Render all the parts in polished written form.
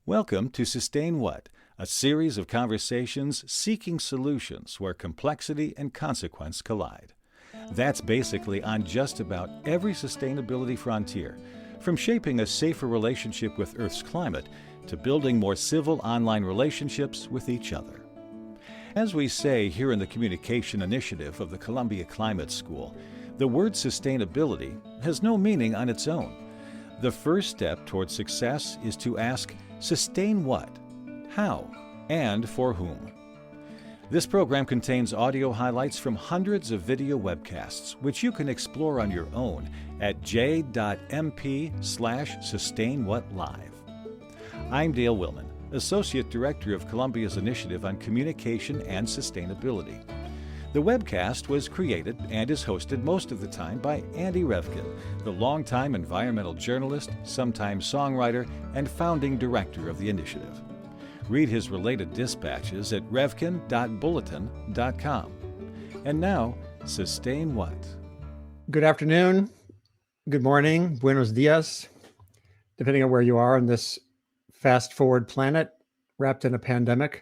Welcome to Sustain What, a series of conversations seeking solutions where complexity and consequence collide. That's basically on just about every sustainability frontier, from shaping a safer relationship with Earth's climate to building more civil online relationships with each other. As we say here in the Communication Initiative of the Columbia Climate School, the word sustainability has no meaning on its own. The first step towards success is to ask, sustain what, how, and for whom? This program contains audio highlights from hundreds of video webcasts, which you can explore on your own at j.mp/sustainwhatlive. I'm Dale Willman, Associate Director of Columbia's Initiative on Communication and Sustainability. The webcast was created and is hosted most of the time by Andy Revkin, the longtime environmental journalist, sometime songwriter, and founding director of the initiative. Read his related dispatches at revkin.bulletin.com. And now, sustain what? Good afternoon, good morning, buenos dias, depending on where you are on this fast-forward planet wrapped in a pandemic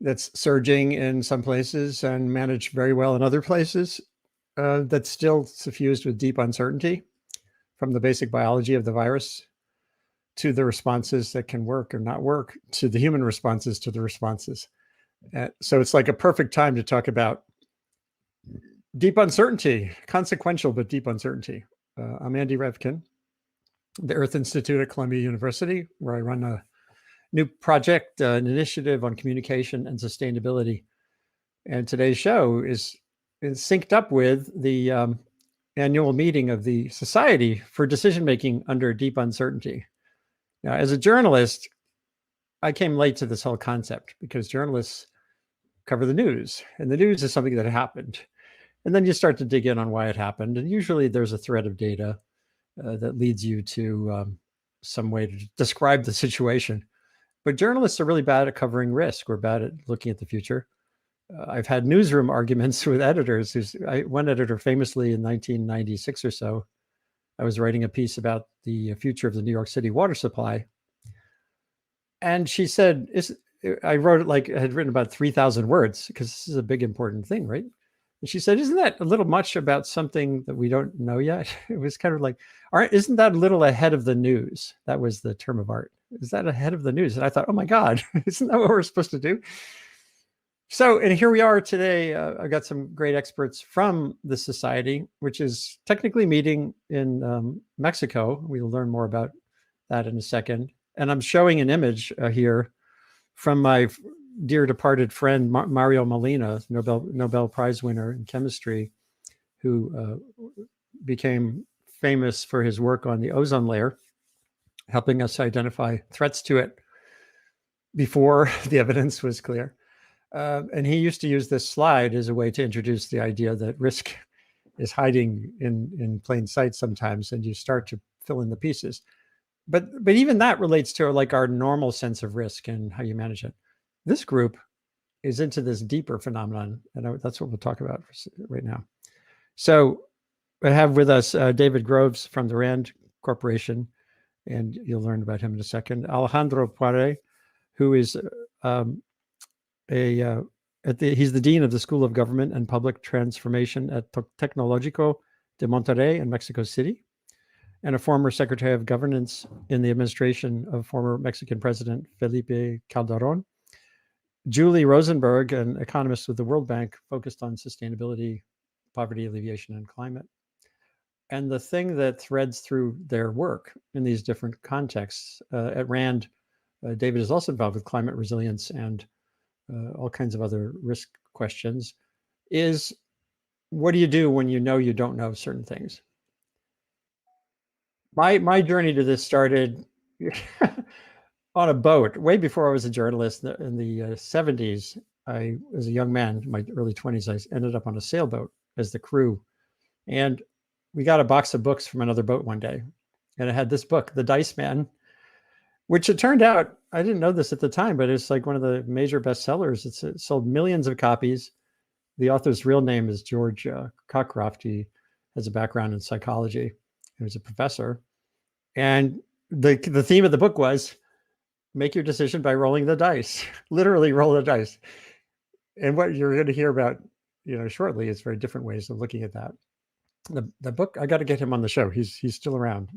that's surging in some places and managed very well in other places, that's still suffused with deep uncertainty, from the basic biology of the virus to the responses that can work or not work, to the human responses to the responses. So it's like a perfect time to talk about deep uncertainty, consequential but deep uncertainty. I'm Andy Revkin, the Earth Institute at Columbia University, where I run a new project, an initiative on communication and sustainability. And today's show is synced up with the annual meeting of the Society for Decision-Making Under Deep Uncertainty. Now, as a journalist, I came late to this whole concept because journalists cover the news, and the news is something that happened. And then you start to dig in on why it happened. And usually there's a thread of data that leads you to some way to describe the situation. But journalists are really bad at covering risk. We're bad at looking at the future. I've had newsroom arguments with editors. One editor famously in 1996 or so, I was writing a piece about the future of the New York City water supply. And she said, I wrote it like I had written about 3,000 words because this is a big, important thing, right? And she said, isn't that a little much about something that we don't know yet? It was kind of like, all right, isn't that a little ahead of the news? That was the term of art. Is that ahead of the news? And I thought, oh my God, isn't that what we're supposed to do? So, and here we are today. I got some great experts from the society, which is technically meeting in Mexico. We'll learn more about that in a second. And I'm showing an image here from my dear departed friend, Mario Molina, Nobel Prize winner in chemistry, who became famous for his work on the ozone layer, helping us identify threats to it before the evidence was clear. And he used to use this slide as a way to introduce the idea that risk is hiding in plain sight sometimes, and you start to fill in the pieces. But even that relates to like our normal sense of risk and how you manage it. This group is into this deeper phenomenon, and that's what we'll talk about right now. So I have with us David Groves from the RAND Corporation, and you'll learn about him in a second. Alejandro Poiré, who is he's the Dean of the School of Government and Public Transformation at Tecnológico de Monterrey in Mexico City, and a former Secretary of Governance in the administration of former Mexican President Felipe Calderón. Julie Rozenberg, an economist with the World Bank, focused on sustainability, poverty alleviation, and climate. And the thing that threads through their work in these different contexts, at RAND, David is also involved with climate resilience and all kinds of other risk questions, is what do you do when you know you don't know certain things? My journey to this started on a boat way before I was a journalist. In the 70s. I, as a young man, in my early 20s, I ended up on a sailboat as the crew. And we got a box of books from another boat one day. And it had this book, The Dice Man, which it turned out, I didn't know this at the time, but it's like one of the major bestsellers. It sold millions of copies. The author's real name is George Cockcroft. He has a background in psychology. He was a professor. And the theme of the book was make your decision by rolling the dice, literally roll the dice. And what you're going to hear about, shortly is very different ways of looking at that. The book, I got to get him on the show. He's still around.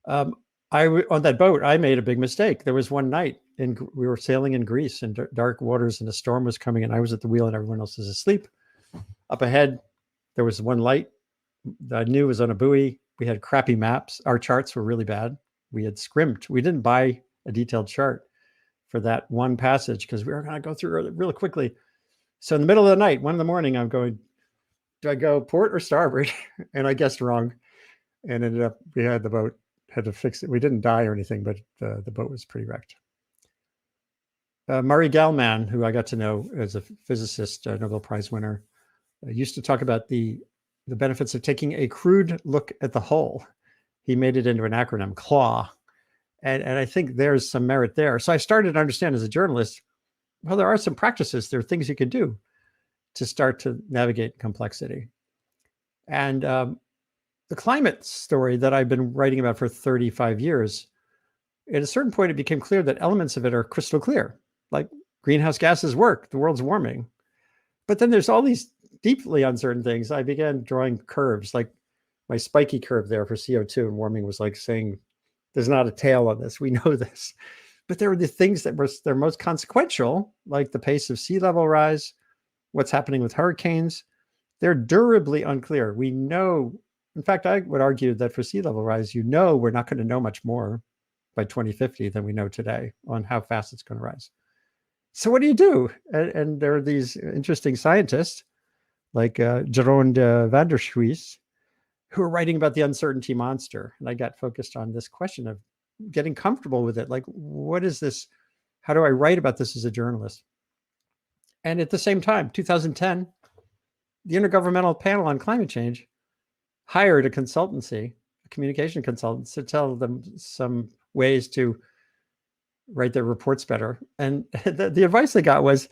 On that boat, I made a big mistake. There was one night we were sailing in Greece in dark waters, and a storm was coming, and I was at the wheel and everyone else was asleep. Up ahead, there was one light that I knew was on a buoy. We had crappy maps. Our charts were really bad. We had scrimped. We didn't buy a detailed chart for that one passage because we were going to go through it really quickly. So in the middle of the night, 1 a.m, I'm going, do I go port or starboard? And I guessed wrong, and ended up, we had the boat, had to fix it. We didn't die or anything, but the boat was pretty wrecked. Murray Gell-Mann, who I got to know as a physicist, Nobel Prize winner, used to talk about the benefits of taking a crude look at the whole. He made it into an acronym, CLAW. And I think there's some merit there. So I started to understand as a journalist, well, there are some practices, there are things you can do to start to navigate complexity. And the climate story that I've been writing about for 35 years, at a certain point, it became clear that elements of it are crystal clear, like greenhouse gases work, the world's warming. But then there's all these deeply uncertain things. I began drawing curves, like my spiky curve there for CO2 and warming was like saying, there's not a tail on this. We know this. But there were the things that they're most consequential, like the pace of sea level rise, what's happening with hurricanes. They're durably unclear. We know, in fact, I would argue that for sea level rise, we're not going to know much more by 2050 than we know today on how fast it's going to rise. So what do you do? And there are these interesting scientists like Jeroen van der Schuys, who are writing about the uncertainty monster. And I got focused on this question of getting comfortable with it. Like, what is this? How do I write about this as a journalist? And at the same time, 2010, the Intergovernmental Panel on Climate Change hired a consultancy, a communication consultant, to tell them some ways to write their reports better. And the advice they got was,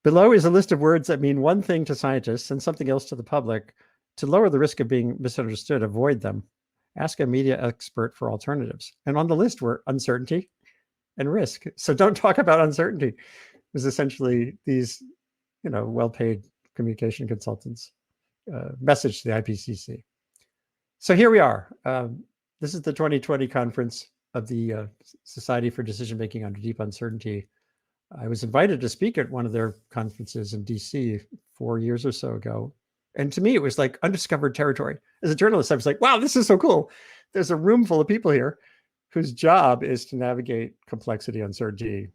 below is a list of words that mean one thing to scientists and something else to the public. To lower the risk of being misunderstood, avoid them. Ask a media expert for alternatives. And on the list were uncertainty and risk. So don't talk about uncertainty. It was essentially these, well-paid communication consultants message to the IPCC. So here we are. This is the 2020 conference of the Society for Decision Making Under Deep Uncertainty. I was invited to speak at one of their conferences in DC 4 years or so ago. And to me, it was like undiscovered territory. As a journalist, I was like, wow, this is so cool. There's a room full of people here whose job is to navigate complexity, uncertainty,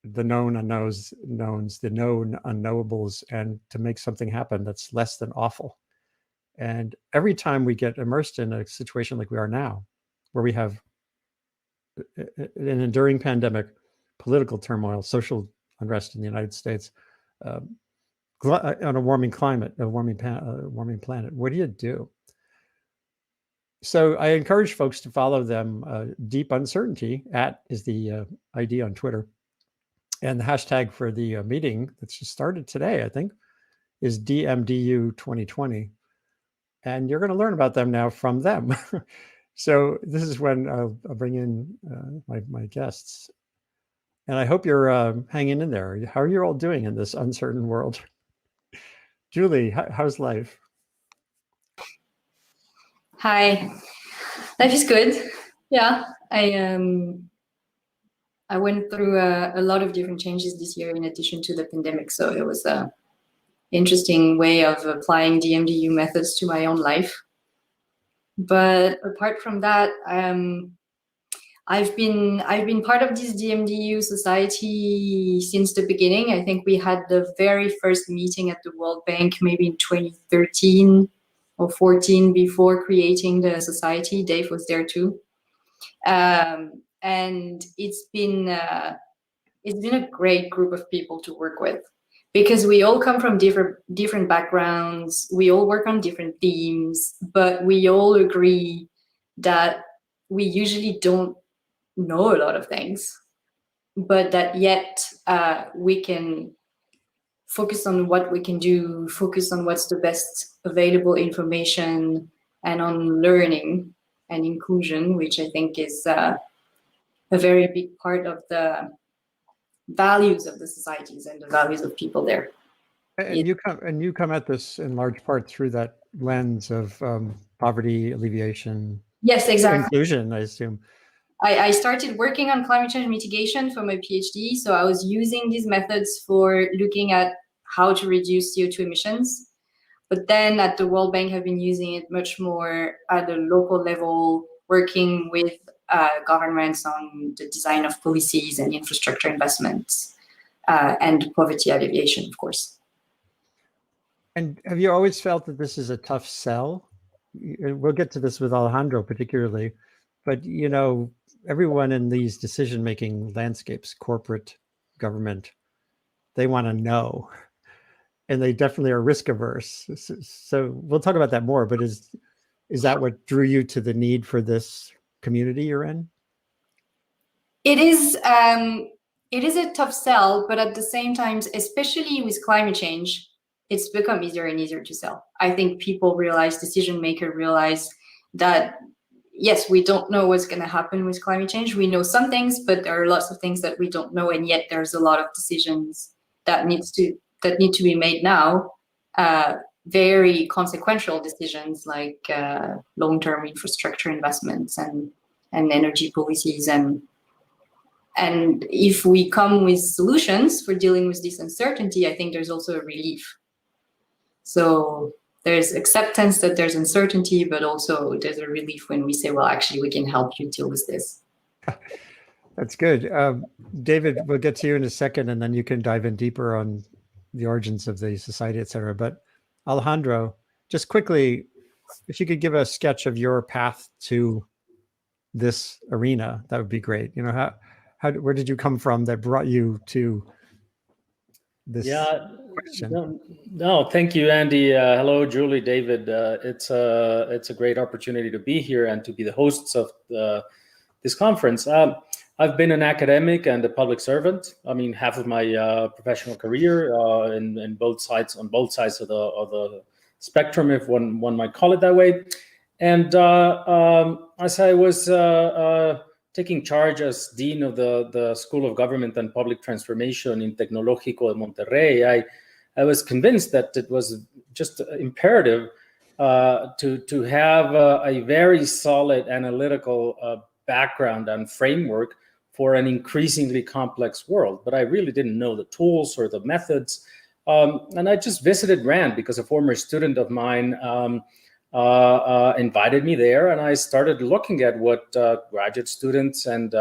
the known unknowns, the known unknowables, and to make something happen that's less than awful. And every time we get immersed in a situation like we are now, where we have an enduring pandemic, political turmoil, social unrest in the United States, on a warming climate, a warming planet, what do you do? So I encourage folks to follow them. Deep Uncertainty is the ID on Twitter. And the hashtag for the meeting that's just started today, I think, is DMDU 2020. And you're going to learn about them now from them. So this is when I'll bring in my guests. And I hope you're hanging in there. How are you all doing in this uncertain world? Julie, how's life? Hi, life is good. Yeah, I went through a lot of different changes this year in addition to the pandemic. So it was an interesting way of applying DMDU methods to my own life. But apart from that, I've been part of this DMDU society since the beginning. I think we had the very first meeting at the World Bank maybe in 2013 or 14 before creating the society. Dave was there too. And it's been a great group of people to work with, because we all come from different backgrounds. We all work on different themes, but we all agree that we usually don't know a lot of things, but that yet we can focus on what we can do, focus on what's the best available information, and on learning and inclusion, which I think is a a very big part of the values of the societies and the values of people there. And you come at this in large part through that lens of poverty alleviation. Yes, exactly. Inclusion, I assume. I started working on climate change mitigation for my PhD, so I was using these methods for looking at how to reduce CO2 emissions. But then at the World Bank, I've been using it much more at a local level, working with governments on the design of policies and infrastructure investments, and poverty alleviation, of course. And have you always felt that this is a tough sell? We'll get to this with Alejandro particularly, but you know, everyone in these decision-making landscapes, corporate, government, they want to know, and they definitely are risk averse. So we'll talk about that more, but is that what drew you to the need for this community you're in? It is a tough sell, but at the same time, especially with climate change, it's become easier and easier to sell. I think people realize, decision makers realize that, yes, we don't know what's going to happen with climate change. We know some things, but there are lots of things that we don't know, and yet there's a lot of decisions that need to be made now. Very consequential decisions like long-term infrastructure investments and energy policies, and if we come with solutions for dealing with this uncertainty, I think there's also a relief. So there's acceptance that there's uncertainty, but also there's a relief when we say, well, actually, we can help you deal with this. That's good. David, we'll get to you in a second, and then you can dive in deeper on the origins of the society, et cetera. But Alejandro, just quickly, if you could give a sketch of your path to this arena, that would be great. You know, where did you come from that brought you to this question? No, thank you, Andy. Hello, Julie, David. It's a great opportunity to be here and to be the hosts of this conference. I've been an academic and a public servant. I mean, half of my professional career on both sides of the spectrum, if one might call it that way. And as I was taking charge as Dean of the School of Government and Public Transformation in Tecnológico de Monterrey, I was convinced that it was just imperative to have a very solid analytical background and framework for an increasingly complex world. But I really didn't know the tools or the methods. And I just visited RAND because a former student of mine invited me there, and I started looking at what graduate students and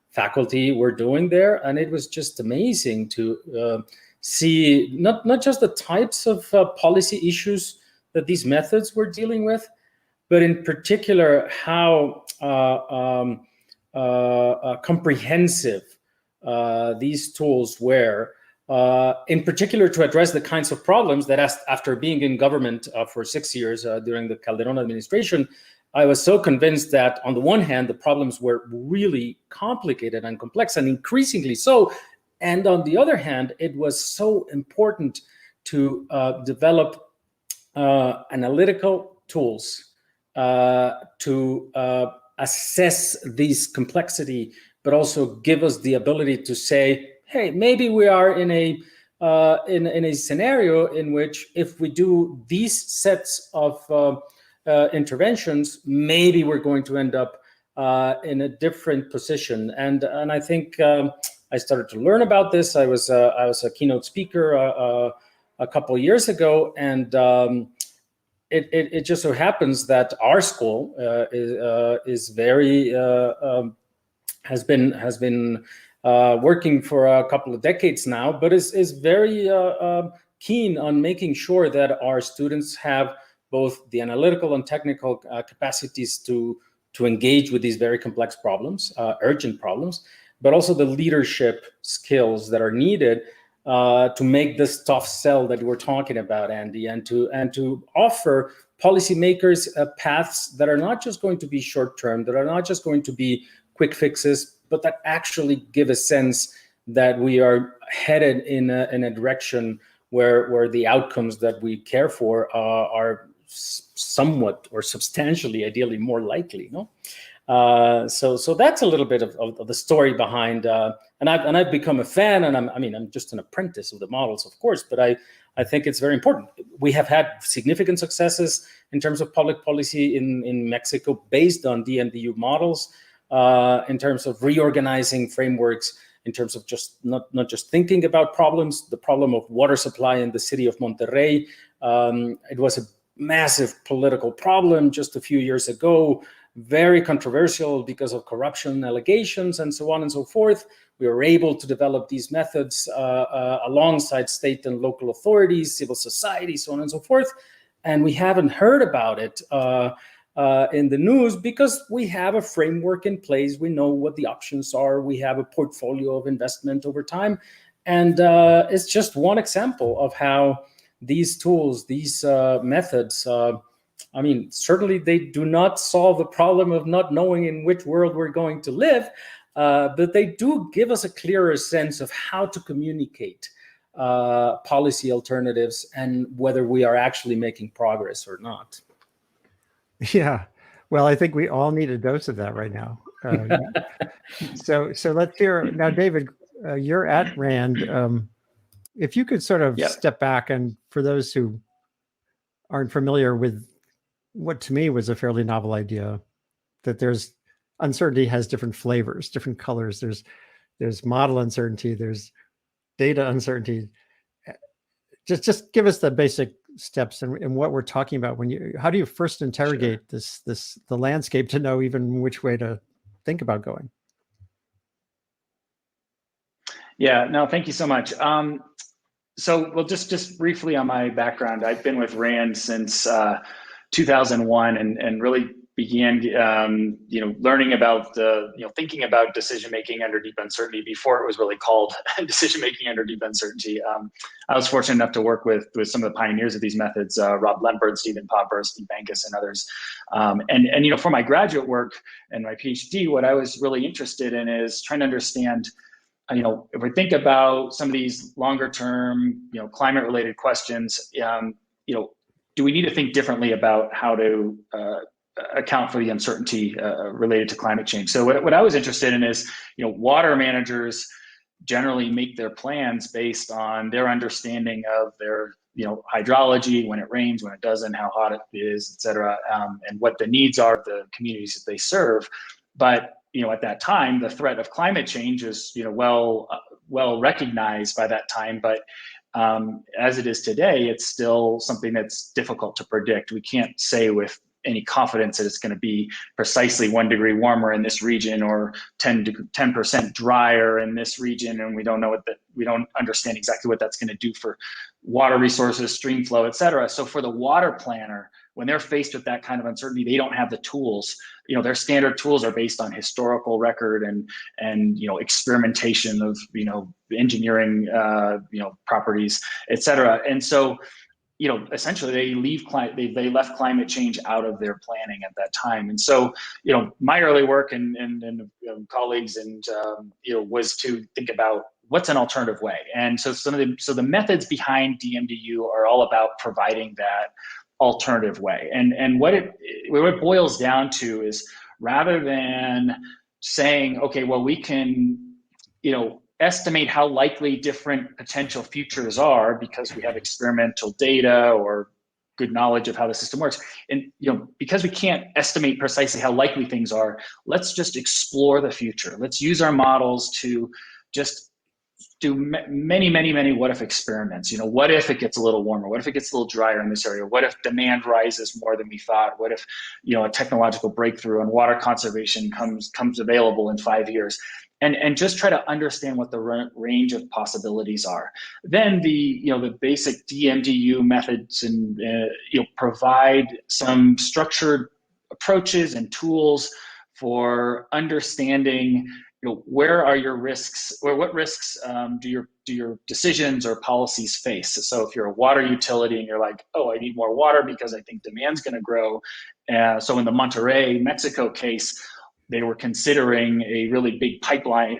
faculty were doing there, and it was just amazing to see not just the types of policy issues that these methods were dealing with, but in particular how comprehensive these tools were. In particular, to address the kinds of problems that after being in government for 6 years during the Calderón administration, I was so convinced that on the one hand, the problems were really complicated and complex and increasingly so. And on the other hand, it was so important to develop analytical tools to assess this complexity, but also give us the ability to say, hey, maybe we are in a scenario in which if we do these sets of interventions, maybe we're going to end up in a different position. And I think I started to learn about this. I was a keynote speaker a couple of years ago, and it just so happens that our school is very has been working for a couple of decades now, but is very keen on making sure that our students have both the analytical and technical capacities to engage with these very complex problems, urgent problems, but also the leadership skills that are needed to make this tough sell that we're talking about, Andy, and to offer policymakers paths that are not just going to be short-term, that are not just going to be quick fixes, but that actually give a sense that we are headed in a direction where the outcomes that we care for are somewhat or substantially, ideally, more likely. No, So that's a little bit of the story behind. And I've become a fan, and I'm just an apprentice of the models, of course, but I think it's very important. We have had significant successes in terms of public policy in Mexico based on DMDU models, in terms of reorganizing frameworks, in terms of just not just thinking about problems. The problem of water supply in the city of Monterrey, it was a massive political problem just a few years ago, very controversial because of corruption allegations and so on and so forth. We were able to develop these methods alongside state and local authorities, civil society, so on and so forth. And we haven't heard about it in the news because we have a framework in place. We know what the options are. We have a portfolio of investment over time. And it's just one example of how these tools, these methods, certainly they do not solve the problem of not knowing in which world we're going to live, but they do give us a clearer sense of how to communicate policy alternatives and whether we are actually making progress or not. Yeah, well, I think we all need a dose of that right now. So let's hear now, David. You're at RAND. If you could sort of step back, and for those who aren't familiar with what to me was a fairly novel idea, that there's uncertainty has different flavors, different colors. There's model uncertainty, there's data uncertainty. Just give us the basic steps and what we're talking about how do you first interrogate the landscape to know even which way to think about going? Yeah, no, thank you so much. So just briefly on my background, I've been with RAND since 2001 and really began, learning about thinking about decision-making under deep uncertainty before it was really called decision-making under deep uncertainty. I was fortunate enough to work with some of the pioneers of these methods, Rob Lempert, Stephen Popper, Steve Bankus, and others. And for my graduate work and my PhD, what I was really interested in is trying to understand, if we think about some of these longer term, climate related questions, do we need to think differently about how to account for the uncertainty related to climate change? So what I was interested in is, water managers generally make their plans based on their understanding of their, hydrology, when it rains, when it doesn't, how hot it is, et cetera, and what the needs are of the communities that they serve. But at that time, the threat of climate change is, well recognized by that time. But as it is today, it's still something that's difficult to predict. We can't say with any confidence that it's going to be precisely 1 degree warmer in this region or 10% drier in this region, and we don't understand exactly what that's going to do for water resources, stream flow, et cetera. So for the water planner, when they're faced with that kind of uncertainty, they don't have the tools. Their standard tools are based on historical record and experimentation of engineering properties, et cetera. And so essentially they left climate change out of their planning at that time. And so my early work and colleagues and was to think about what's an alternative way. And so the methods behind DMDU are all about providing that alternative way. And what it boils down to is, rather than saying, okay, well, we can, estimate how likely different potential futures are because we have experimental data or good knowledge of how the system works. And, because we can't estimate precisely how likely things are, let's just explore the future. Let's use our models to just do many what if experiments. What if it gets a little warmer? What if it gets a little drier in this area? What if demand rises more than we thought? What if a technological breakthrough in water conservation comes available in 5 years? And just try to understand what the range of possibilities are. Then the basic DMDU methods and provide some structured approaches and tools for understanding where are your risks, or what risks do your decisions or policies face? So if you're a water utility and you're like, oh, I need more water because I think demand's going to grow. So in the Monterrey, Mexico case, they were considering a really big pipeline,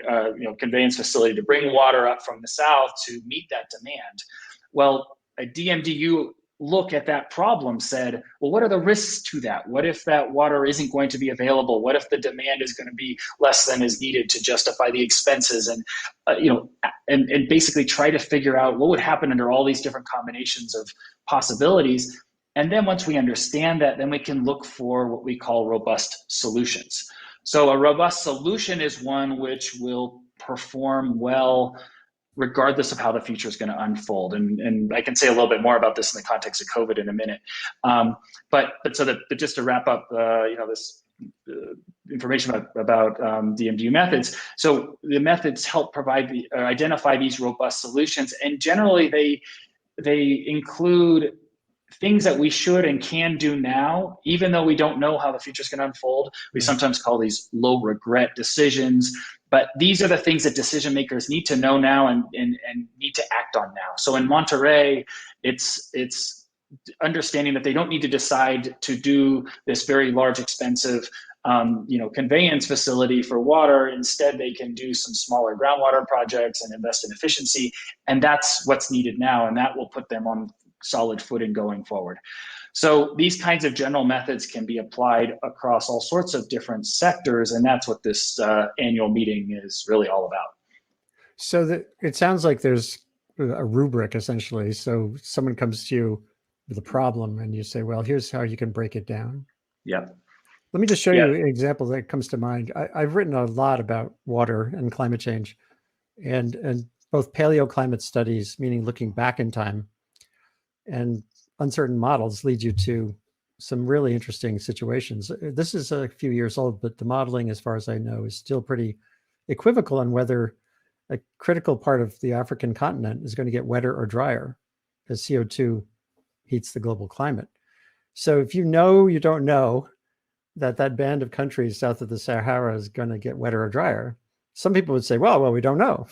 conveyance facility to bring water up from the south to meet that demand. Well, a DMDU look at that problem said, well, what are the risks to that? What if that water isn't going to be available? What if the demand is going to be less than is needed to justify the expenses? And, and basically try to figure out what would happen under all these different combinations of possibilities. And then once we understand that, then we can look for what we call robust solutions. So a robust solution is one which will perform well regardless of how the future is going to unfold. And I can say a little bit more about this in the context of COVID in a minute. But just to wrap up, this information about DMDU methods. So the methods help provide identify these robust solutions, and generally they include things that we should and can do now, even though we don't know how the future is going to unfold. We sometimes call these low regret decisions. But these are the things that decision makers need to know now and need to act on now. So in Monterrey, it's understanding that they don't need to decide to do this very large, expensive conveyance facility for water. Instead, they can do some smaller groundwater projects and invest in efficiency. And that's what's needed now. And that will put them on solid footing going forward. So these kinds of general methods can be applied across all sorts of different sectors, and that's what this annual meeting is really all about. So it sounds like there's a rubric, essentially. So someone comes to you with a problem, and you say, well, here's how you can break it down. Yeah. Let me just show you an example that comes to mind. I've written a lot about water and climate change, and both paleoclimate studies, meaning looking back in time, and uncertain models lead you to some really interesting situations. This is a few years old, but the modeling, as far as I know, is still pretty equivocal on whether a critical part of the African continent is going to get wetter or drier as CO2 heats the global climate. So if you know, you don't know that band of countries south of the Sahara is going to get wetter or drier, some people would say, well, we don't know.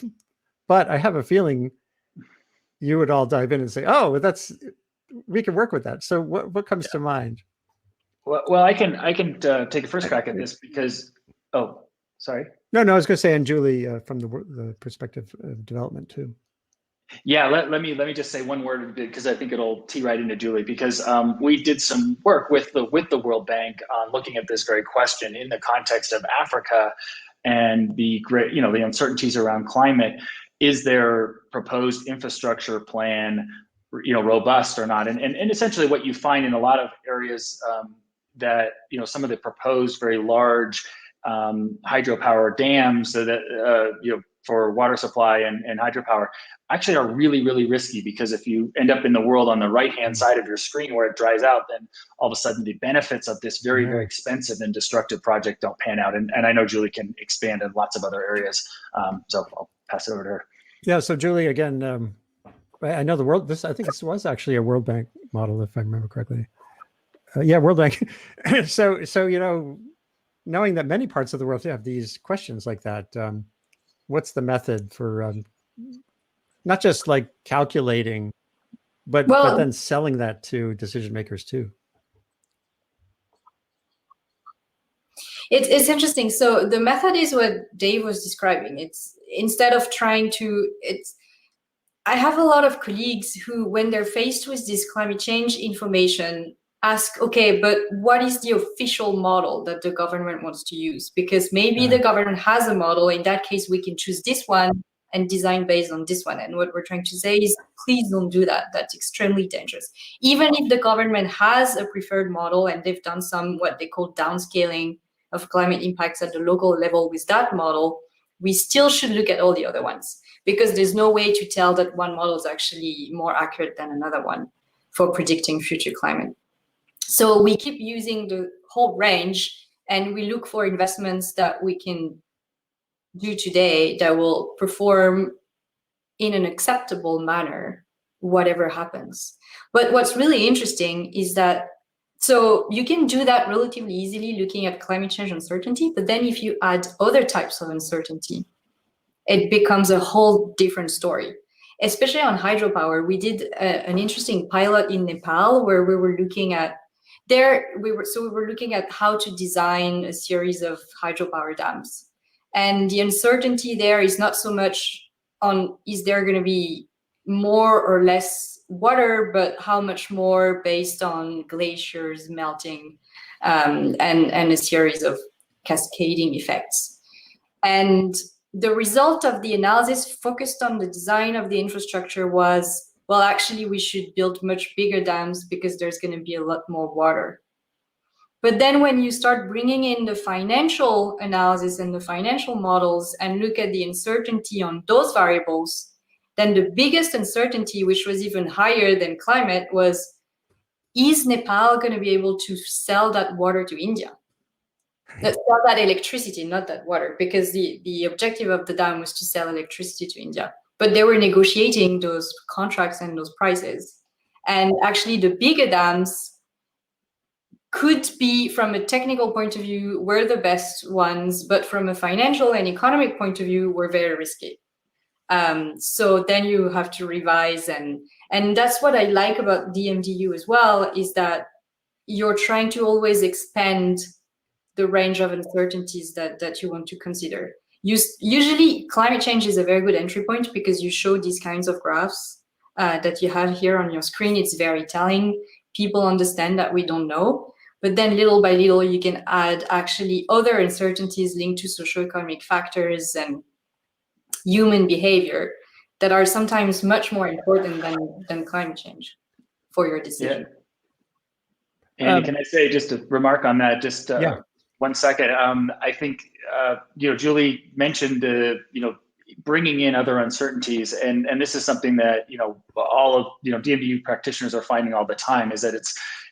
But I have a feeling you would all dive in and say, oh, we can work with that. So what comes to mind? Well, I can take a first crack at this because, sorry. No, I was going to say, and Julie, from the perspective of development too. Yeah, let me just say one word because I think it'll tee right into Julie, because we did some work with the World Bank on looking at this very question in the context of Africa and the uncertainties around climate. Is their proposed infrastructure plan robust or not? And essentially what you find in a lot of areas that some of the proposed very large hydropower dams for water supply and hydropower actually are really, really risky, because if you end up in the world on the right-hand side of your screen where it dries out, then all of a sudden the benefits of this very, very expensive and destructive project don't pan out. And I know Julie can expand in lots of other areas. So I'll pass it over to her. Yeah. So Julie, again, I know I think this was actually a World Bank model, if I remember correctly. World Bank. So knowing that many parts of the world have these questions like that, what's the method for not just like calculating, but then selling that to decision makers too? It's interesting. So the method is what Dave was describing. It's instead of I have a lot of colleagues who, when they're faced with this climate change information, ask, okay, but what is the official model that the government wants to use? Because maybe the government has a model. In that case, we can choose this one and design based on this one. And what we're trying to say is, please don't do that. That's extremely dangerous. Even if the government has a preferred model and they've done some what they call downscaling of climate impacts at the local level with that model, we still should look at all the other ones, because there's no way to tell that one model is actually more accurate than another one for predicting future climate. So we keep using the whole range, and we look for investments that we can do today that will perform in an acceptable manner, whatever happens. But what's really interesting is that, so you can do that relatively easily looking at climate change uncertainty, but then if you add other types of uncertainty, it becomes a whole different story. Especially on hydropower, we did an interesting pilot in Nepal where we were looking at we were looking at how to design a series of hydropower dams. And the uncertainty there is not so much on, is there going to be more or less water, but how much more based on glaciers melting and a series of cascading effects. And the result of the analysis focused on the design of the infrastructure was, well, actually, we should build much bigger dams because there's going to be a lot more water. But then when you start bringing in the financial analysis and the financial models and look at the uncertainty on those variables, then the biggest uncertainty, which was even higher than climate, was, is Nepal going to be able to sell that water to India? Sell that electricity, not that water, because the objective of the dam was to sell electricity to India. But they were negotiating those contracts and those prices. And actually the bigger dams could be, from a technical point of view, were the best ones, but from a financial and economic point of view, were very risky. So then you have to revise, and that's what I like about DMDU as well, is that you're trying to always expand the range of uncertainties that you want to consider. Usually climate change is a very good entry point because you show these kinds of graphs that you have here on your screen. It's very telling. People understand that we don't know. But then little by little, you can add actually other uncertainties linked to socioeconomic factors and human behavior that are sometimes much more important than climate change for your decision. Yeah. And can I say, just to remark on that, just 1 second. I think, Julie mentioned, bringing in other uncertainties. And this is something that, all of, DMDU practitioners are finding all the time, is that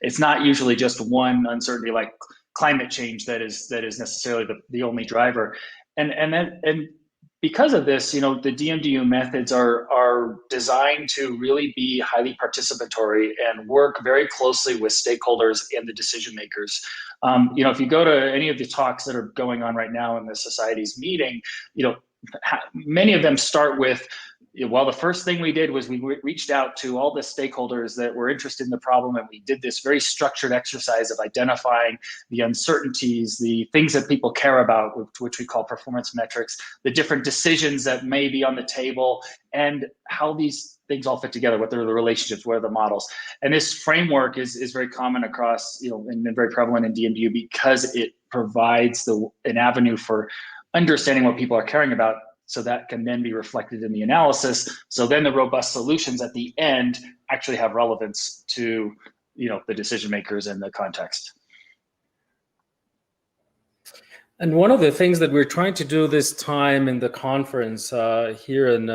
it's not usually just one uncertainty like climate change that is necessarily the only driver. And because of this, the DMDU methods are designed to really be highly participatory and work very closely with stakeholders and the decision makers. If you go to any of the talks that are going on right now in the society's meeting, many of them start with, well, the first thing we did was we reached out to all the stakeholders that were interested in the problem, and we did this very structured exercise of identifying the uncertainties, the things that people care about, which we call performance metrics, the different decisions that may be on the table, and how these things all fit together, what are the relationships, what are the models. And this framework is very common across, and very prevalent in DMDU because it provides an avenue for understanding what people are caring about, so that can then be reflected in the analysis. So then the robust solutions at the end actually have relevance to, the decision makers and the context. And one of the things that we're trying to do this time in the conference here in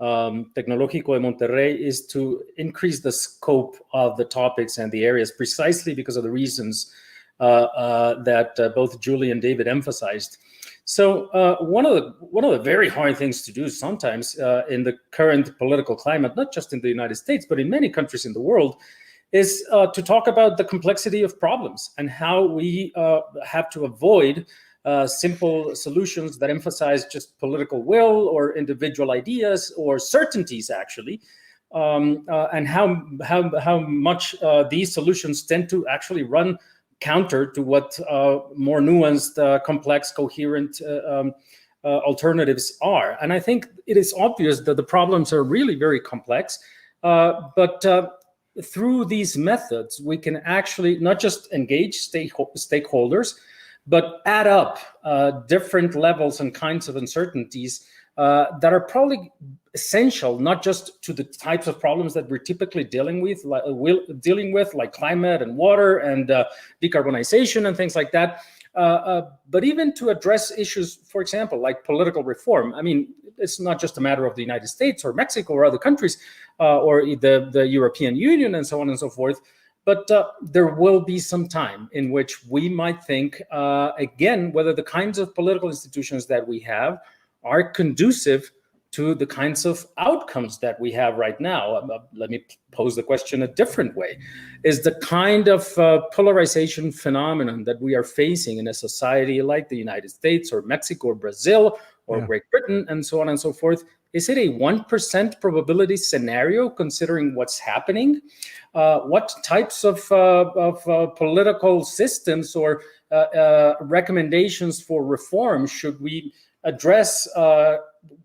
Tecnológico de Monterrey is to increase the scope of the topics and the areas, precisely because of the reasons that both Julie and David emphasized. So one of the very hard things to do sometimes in the current political climate, not just in the United States, but in many countries in the world, is to talk about the complexity of problems and how we have to avoid simple solutions that emphasize just political will or individual ideas or certainties, actually, and how much these solutions tend to actually run counter to what more nuanced, complex, coherent alternatives are. And I think it is obvious that the problems are really very complex, but through these methods, we can actually not just engage stakeholders, but add up different levels and kinds of uncertainties that are probably essential, not just to the types of problems that we're typically dealing with, like climate and water and decarbonization and things like that, but even to address issues, for example, like political reform. I mean, it's not just a matter of the United States or Mexico or other countries or the European Union and so on and so forth. But there will be some time in which we might think, again, whether the kinds of political institutions that we have are conducive to the kinds of outcomes that we have right now. Let me pose the question a different way. Is the kind of polarization phenomenon that we are facing in a society like the United States or Mexico or Brazil or Great Britain and so on and so forth, is it a 1% probability scenario considering what's happening? What types of political systems or recommendations for reform should we address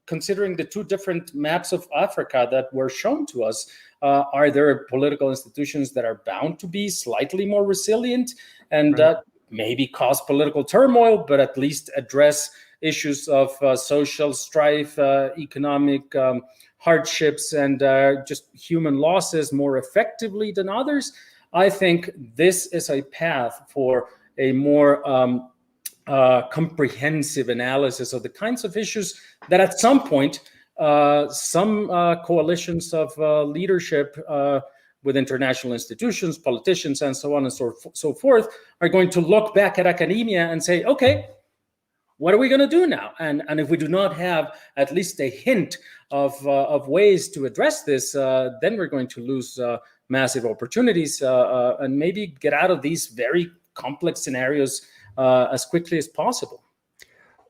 considering the two different maps of Africa that were shown to us, are there political institutions that are bound to be slightly more resilient and maybe cause political turmoil, but at least address issues of social strife, economic hardships, and just human losses more effectively than others? I think this is a path for a more comprehensive analysis of the kinds of issues that at some point some coalitions of leadership with international institutions, politicians, and so on and so forth are going to look back at academia and say, okay, what are we going to do now? And if we do not have at least a hint of ways to address this, then we're going to lose massive opportunities and maybe get out of these very complex scenarios as quickly as possible.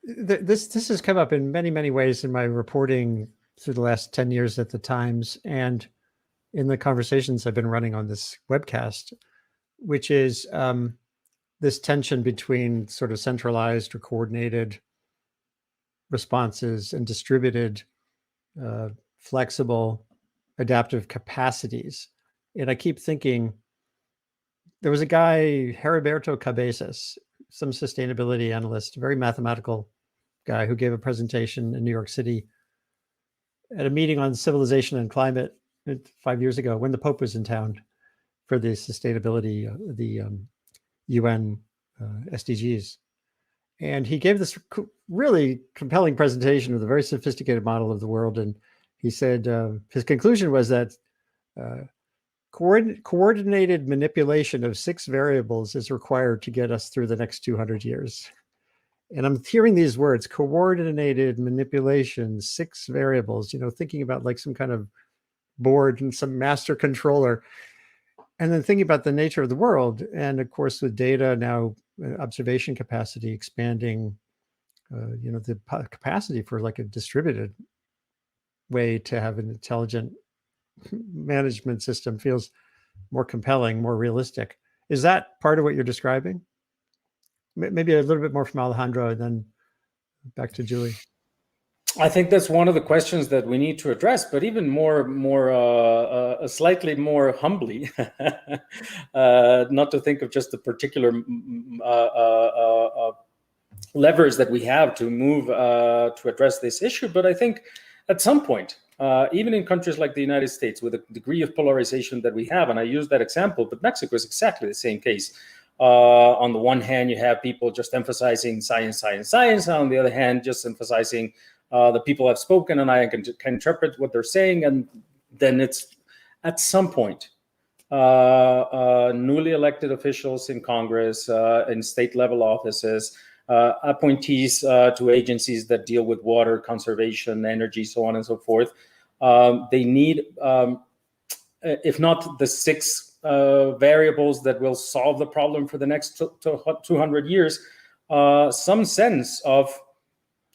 This has come up in many, many ways in my reporting through the last 10 years at the Times and in the conversations I've been running on this webcast, which is this tension between sort of centralized or coordinated responses and distributed, flexible, adaptive capacities. And I keep thinking, there was a guy, Heriberto Cabezas, some sustainability analyst, a very mathematical guy, who gave a presentation in New York City at a meeting on civilization and climate 5 years ago when the Pope was in town for the sustainability, the UN SDGs. And he gave this really compelling presentation of the very sophisticated model of the world. And he said his conclusion was that coordinated manipulation of 6 variables is required to get us through the next 200 years. And I'm hearing these words, coordinated manipulation, 6 variables, thinking about like some kind of board and some master controller. And then thinking about the nature of the world. And of course, with data now, observation capacity expanding, the capacity for like a distributed way to have an intelligent management system feels more compelling, more realistic. Is that part of what you're describing? Maybe a little bit more from Alejandro and then back to Julie. I think that's one of the questions that we need to address, but even slightly more humbly, not to think of just the particular levers that we have to move to address this issue. But I think at some point, even in countries like the United States, with a degree of polarization that we have, and I use that example, but Mexico is exactly the same case. On the one hand, you have people just emphasizing science, science, science. On the other hand, just emphasizing the people have spoken and I can interpret what they're saying. And then it's at some point, newly elected officials in Congress, in state level offices, appointees to agencies that deal with water, conservation, energy, so on and so forth. They need, if not the 6 variables that will solve the problem for the next 200 years, some sense of,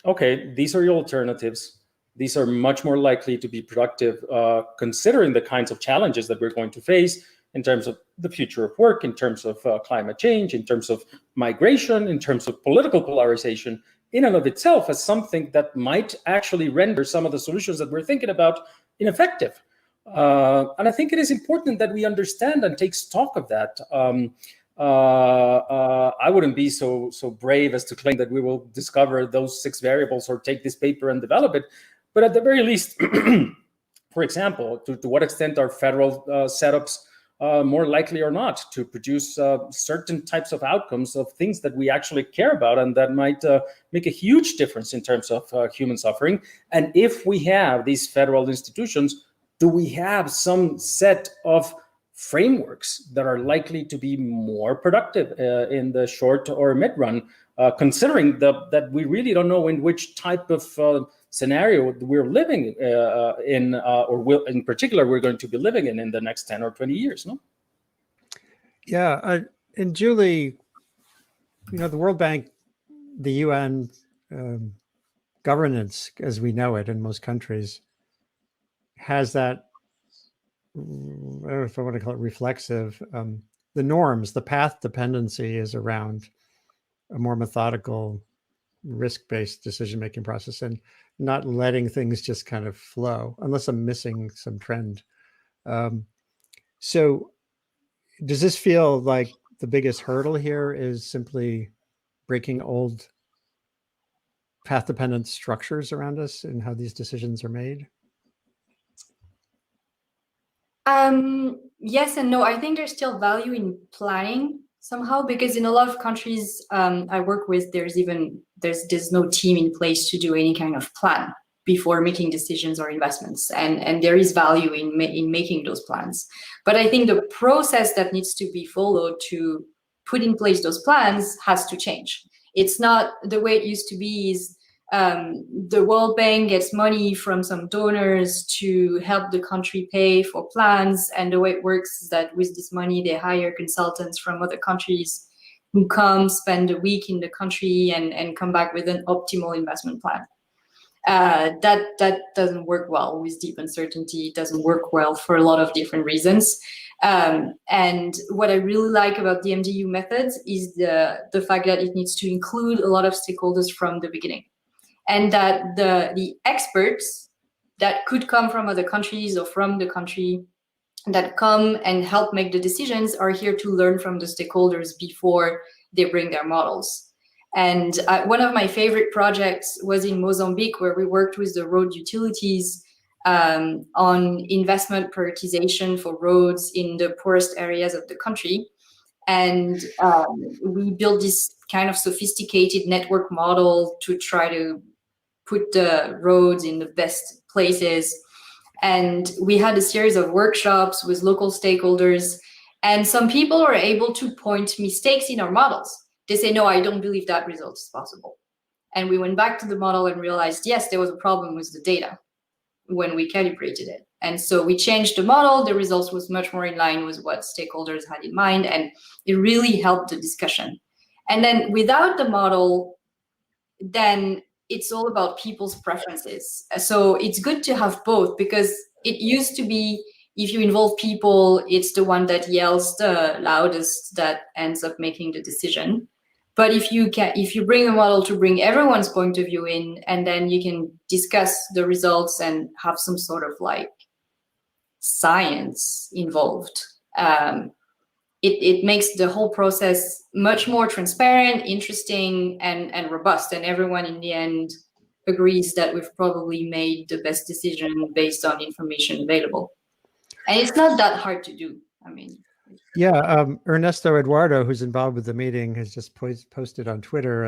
okay, these are your alternatives. These are much more likely to be productive, considering the kinds of challenges that we're going to face in terms of the future of work, in terms of climate change, in terms of migration, in terms of political polarization, in and of itself as something that might actually render some of the solutions that we're thinking about ineffective. And I think it is important that we understand and take stock of that. I wouldn't be so brave as to claim that we will discover those 6 variables or take this paper and develop it. But at the very least, for example, to what extent are federal setups more likely or not to produce certain types of outcomes of things that we actually care about and that might make a huge difference in terms of human suffering? And if we have these federal institutions, do we have some set of frameworks that are likely to be more productive in the short or mid run, considering that we really don't know in which type of scenario we're living in, or will, in particular, we're going to be living in the next 10 or 20 years, no? Yeah, and Julie, the World Bank, the UN governance as we know it in most countries has that, I don't know if I want to call it reflexive, the norms, the path dependency is around a more methodical risk-based decision-making process and not letting things just kind of flow, unless I'm missing some trend. So does this feel like the biggest hurdle here is simply breaking old path-dependent structures around us and how these decisions are made? Yes and no. I think there's still value in planning somehow, because in a lot of countries I work with, there's no team in place to do any kind of plan before making decisions or investments, and there is value in making those plans. But I think the process that needs to be followed to put in place those plans has to change. It's not the way it used to be. Is the World Bank gets money from some donors to help the country pay for plans, and the way it works is that with this money they hire consultants from other countries who come spend a week in the country and come back with an optimal investment plan. That doesn't work well with deep uncertainty. It doesn't work well for a lot of different reasons. And what I really like about the MDU methods is the fact that it needs to include a lot of stakeholders from the beginning, and that the experts that could come from other countries or from the country that come and help make the decisions are here to learn from the stakeholders before they bring their models. And one of my favorite projects was in Mozambique, where we worked with the road utilities on investment prioritization for roads in the poorest areas of the country. And we built this kind of sophisticated network model to try to put the roads in the best places. And we had a series of workshops with local stakeholders, and some people were able to point mistakes in our models. They say, no, I don't believe that result is possible. And we went back to the model and realized, yes, there was a problem with the data when we calibrated it. And so we changed the model. The results was much more in line with what stakeholders had in mind, and it really helped the discussion. And then without the model, then it's all about people's preferences. So it's good to have both, because it used to be, if you involve people, it's the one that yells the loudest that ends up making the decision. But if you bring a model to bring everyone's point of view in, and then you can discuss the results and have some sort of like science involved, it makes the whole process much more transparent, interesting, and robust. And everyone in the end agrees that we've probably made the best decision based on information available. And it's not that hard to do. I mean, yeah, Ernesto Eduardo, who's involved with the meeting, has just posted on Twitter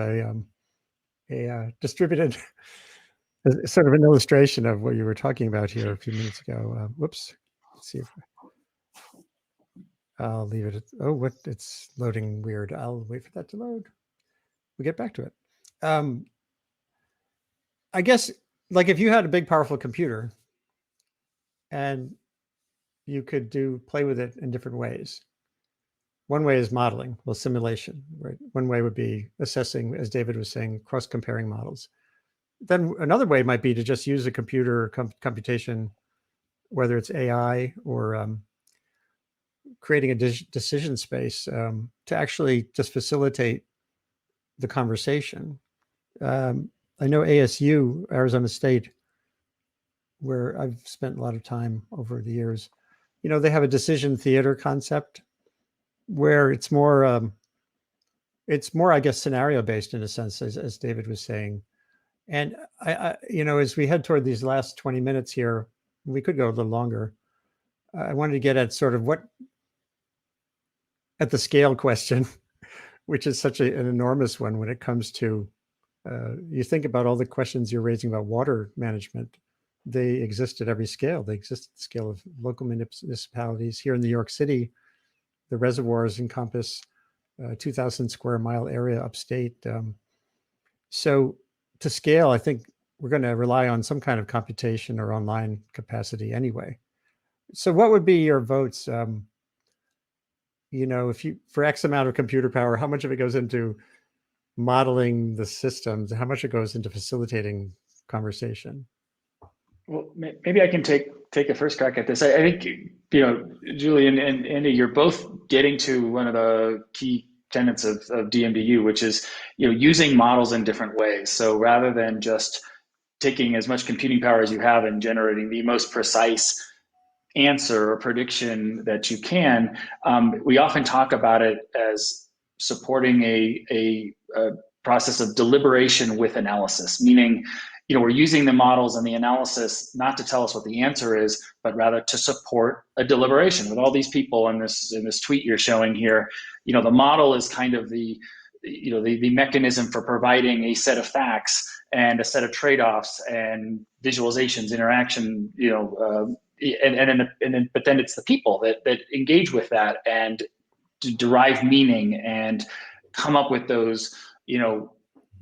a distributed sort of an illustration of what you were talking about here a few minutes ago. Whoops, let's see if I'll leave it. Oh, it's loading weird. I'll wait for that to load. We'll get back to it. I guess, like, if you had a big, powerful computer and you could play with it in different ways. One way is modeling, well, simulation, right? One way would be assessing, as David was saying, cross-comparing models. Then another way might be to just use a computer computation, whether it's AI or creating a decision space to actually just facilitate the conversation. I know ASU, Arizona State, where I've spent a lot of time over the years, they have a decision theater concept where it's more, I guess, scenario based in a sense, as David was saying. And I as we head toward these last 20 minutes here, we could go a little longer. I wanted to get at sort of at the scale question, which is such an enormous one when it comes to, you think about all the questions you're raising about water management. They exist at every scale. They exist at the scale of local municipalities. Here in New York City, the reservoirs encompass 2,000 square mile area upstate. So to scale, I think we're going to rely on some kind of computation or online capacity anyway. So what would be your votes? If for X amount of computer power, how much of it goes into modeling the systems? How much it goes into facilitating conversation? Well, maybe I can take a first crack at this. I think, Julie and Andy, you're both getting to one of the key tenets of DMDU, which is, using models in different ways. So rather than just taking as much computing power as you have and generating the most precise answer or prediction that you can, we often talk about it as supporting a process of deliberation with analysis, meaning, we're using the models and the analysis not to tell us what the answer is, but rather to support a deliberation with all these people in this tweet you're showing here. The model is kind of the mechanism for providing a set of facts and a set of trade-offs and visualizations, interaction, but then it's the people that engage with that and derive meaning and come up with those,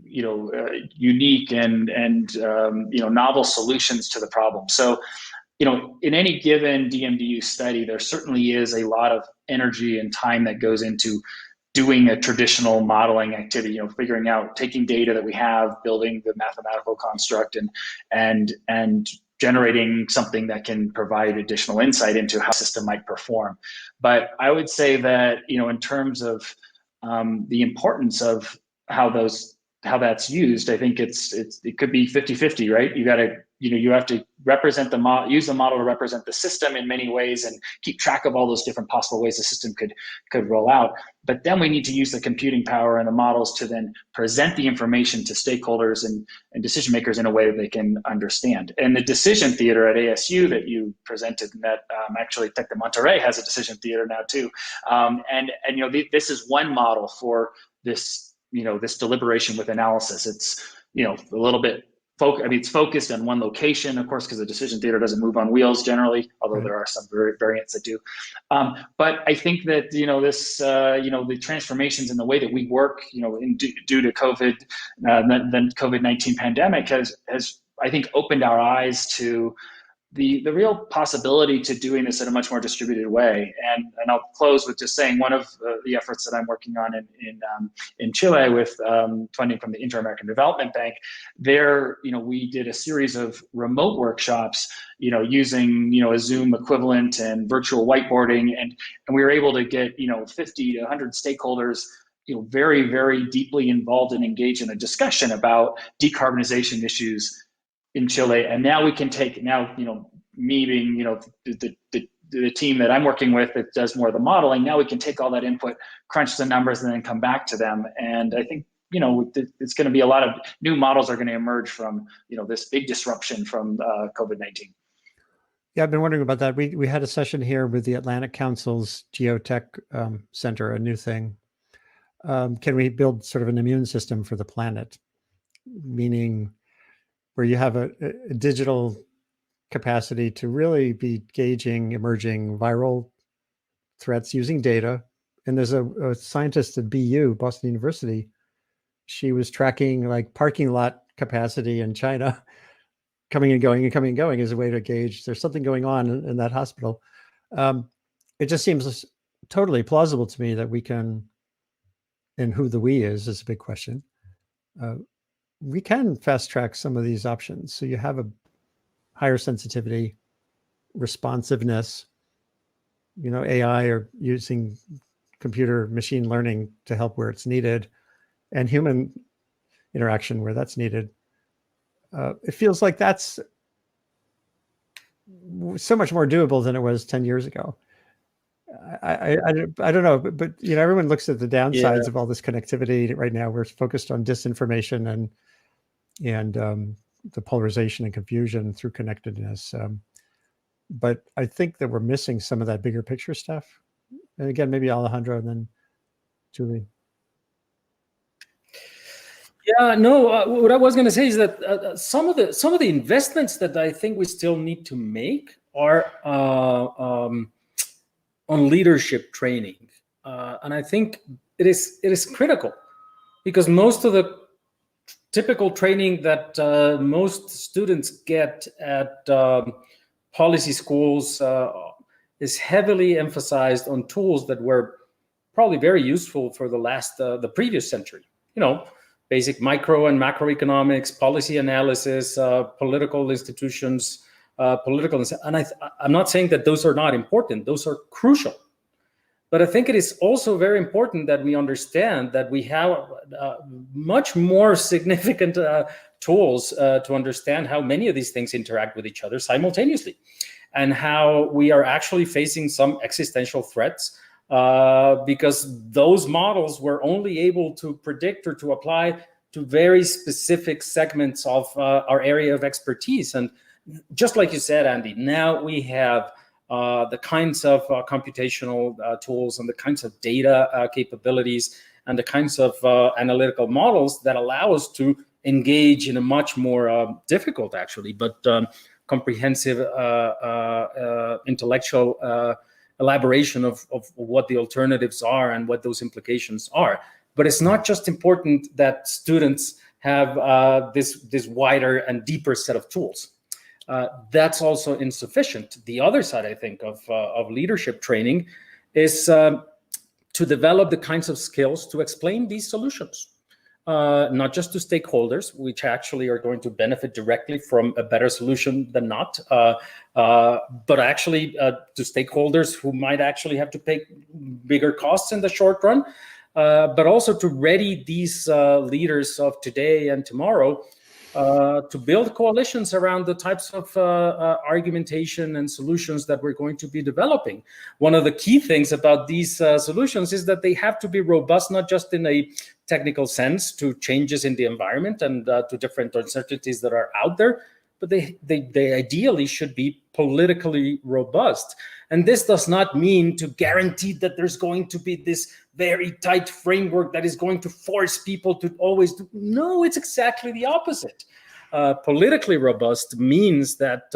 unique and novel solutions to the problem. So, in any given DMDU study, there certainly is a lot of energy and time that goes into doing a traditional modeling activity, figuring out, taking data that we have, building the mathematical construct and generating something that can provide additional insight into how a system might perform. But I would say that, in terms of the importance of how that's used, I think it could be 50-50, right? You have to represent use the model to represent the system in many ways and keep track of all those different possible ways the system could roll out. But then we need to use the computing power and the models to then present the information to stakeholders and decision makers in a way that they can understand. And the decision theater at ASU that you presented, and that actually Tec de Monterrey has a decision theater now too. This is one model for this, this deliberation with analysis. It's, a little bit it's focused on one location, of course, because the decision theater doesn't move on wheels generally, although there are some variants that do. But I think that, this, the transformations in the way that we work, due to COVID, then COVID-19 pandemic has, I think, opened our eyes to the real possibility to doing this in a much more distributed way. And I'll close with just saying one of the efforts that I'm working on in Chile with funding from the Inter-American Development Bank. There, we did a series of remote workshops, using, a Zoom equivalent and virtual whiteboarding. And we were able to get, 50 to 100 stakeholders, very, very deeply involved and engaged in a discussion about decarbonization issues in Chile. And now we can take, me being, the team that I'm working with that does more of the modeling, now we can take all that input, crunch the numbers, and then come back to them. And I think, it's going to be a lot of new models are going to emerge from, this big disruption from COVID-19. Yeah, I've been wondering about that. We had a session here with the Atlantic Council's Geotech Center, a new thing. Can we build sort of an immune system for the planet? Meaning where you have a digital capacity to really be gauging emerging viral threats using data. And there's a scientist at BU, Boston University. She was tracking like parking lot capacity in China, coming and going as a way to gauge there's something going on in that hospital. It just seems totally plausible to me that we can, and who the we is a big question. We can fast track some of these options. So you have a higher sensitivity, responsiveness, AI or using computer machine learning to help where it's needed, and human interaction where that's needed. It feels like that's so much more doable than it was 10 years ago. I don't know, but everyone looks at the downsides of all this connectivity right now. We're focused on disinformation and the polarization and confusion through connectedness. But I think that we're missing some of that bigger picture stuff. And again, maybe Alejandro and then Julie. Yeah, no, what I was going to say is that some of the investments that I think we still need to make are on leadership training. And I think it is critical because most of the typical training that most students get at policy schools is heavily emphasized on tools that were probably very useful for the previous century. Basic micro and macroeconomics, policy analysis, political institutions, and I'm not saying that those are not important. Those are crucial. But I think it is also very important that we understand that we have much more significant tools to understand how many of these things interact with each other simultaneously, and how we are actually facing some existential threats because those models were only able to predict or to apply to very specific segments of our area of expertise. And just like you said, Andy, now we have the kinds of computational tools and the kinds of data capabilities and the kinds of analytical models that allow us to engage in a much more difficult, actually, but comprehensive intellectual elaboration of what the alternatives are and what those implications are. But it's not just important that students have this wider and deeper set of tools. That's also insufficient. The other side, I think, of leadership training is to develop the kinds of skills to explain these solutions, not just to stakeholders, which actually are going to benefit directly from a better solution than not, but actually to stakeholders who might actually have to pay bigger costs in the short run, but also to ready these leaders of today and tomorrow to build coalitions around the types of argumentation and solutions that we're going to be developing. One of the key things about these solutions is that they have to be robust, not just in a technical sense to changes in the environment and to different uncertainties that are out there, but they ideally should be politically robust. And this does not mean to guarantee that there's going to be this very tight framework that is going to force people to always do. No, it's exactly the opposite. Politically robust means that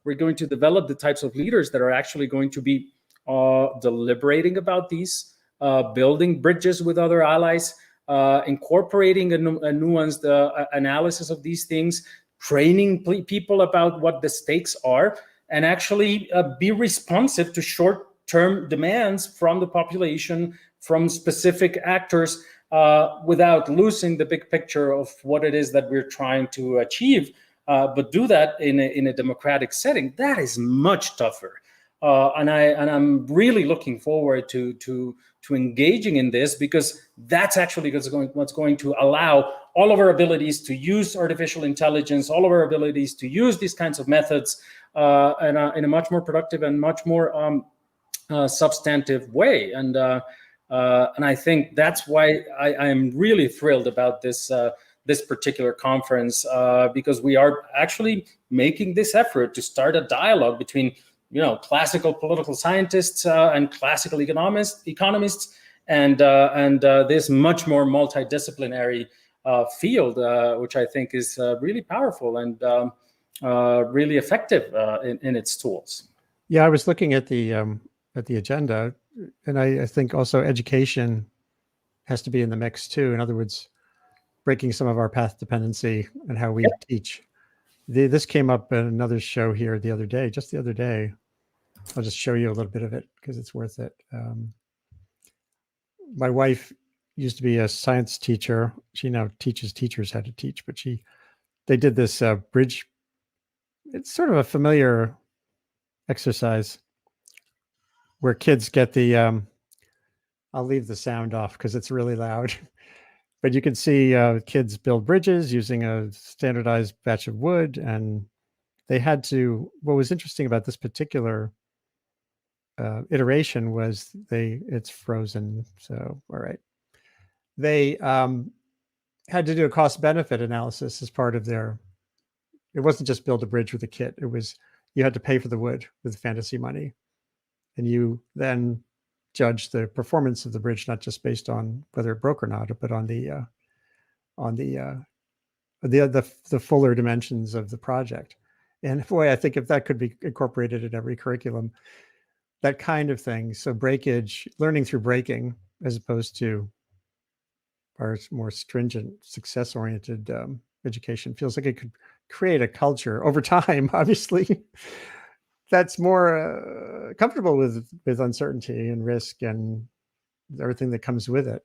we're going to develop the types of leaders that are actually going to be deliberating about these, building bridges with other allies, incorporating a nuanced analysis of these things, training people about what the stakes are, and actually be responsive to short-term demands from the population, from specific actors, without losing the big picture of what it is that we're trying to achieve, but do that in a democratic setting. That is much tougher. And I'm really looking forward to engaging in this, because that's actually what's going to allow all of our abilities to use artificial intelligence, all of our abilities to use these kinds of methods in a much more productive and much more substantive way. And I think that's why I am really thrilled about this particular conference, because we are actually making this effort to start a dialogue between classical political scientists and classical economists, and this much more multidisciplinary field, which I think is really powerful and really effective in its tools. Yeah, I was looking at the agenda, and I think also education has to be in the mix too. In other words, breaking some of our path dependency and how we teach. This came up in another show here just the other day. I'll just show you a little bit of it because it's worth it. My wife used to be a science teacher. She now teaches teachers how to teach, but they did this bridge. It's sort of a familiar exercise where kids get the, I'll leave the sound off because it's really loud, but you can see kids build bridges using a standardized batch of wood. And they had to, what was interesting about this particular iteration was it's frozen. So, all right. They had to do a cost benefit analysis as part of it wasn't just build a bridge with a kit. It was, you had to pay for the wood with fantasy money. And you then judge the performance of the bridge, not just based on whether it broke or not, but on the fuller dimensions of the project. And boy, I think if that could be incorporated in every curriculum, that kind of thing. So breakage, learning through breaking, as opposed to our more stringent, success-oriented education, feels like it could create a culture over time, obviously, that's more comfortable with uncertainty and risk and everything that comes with it.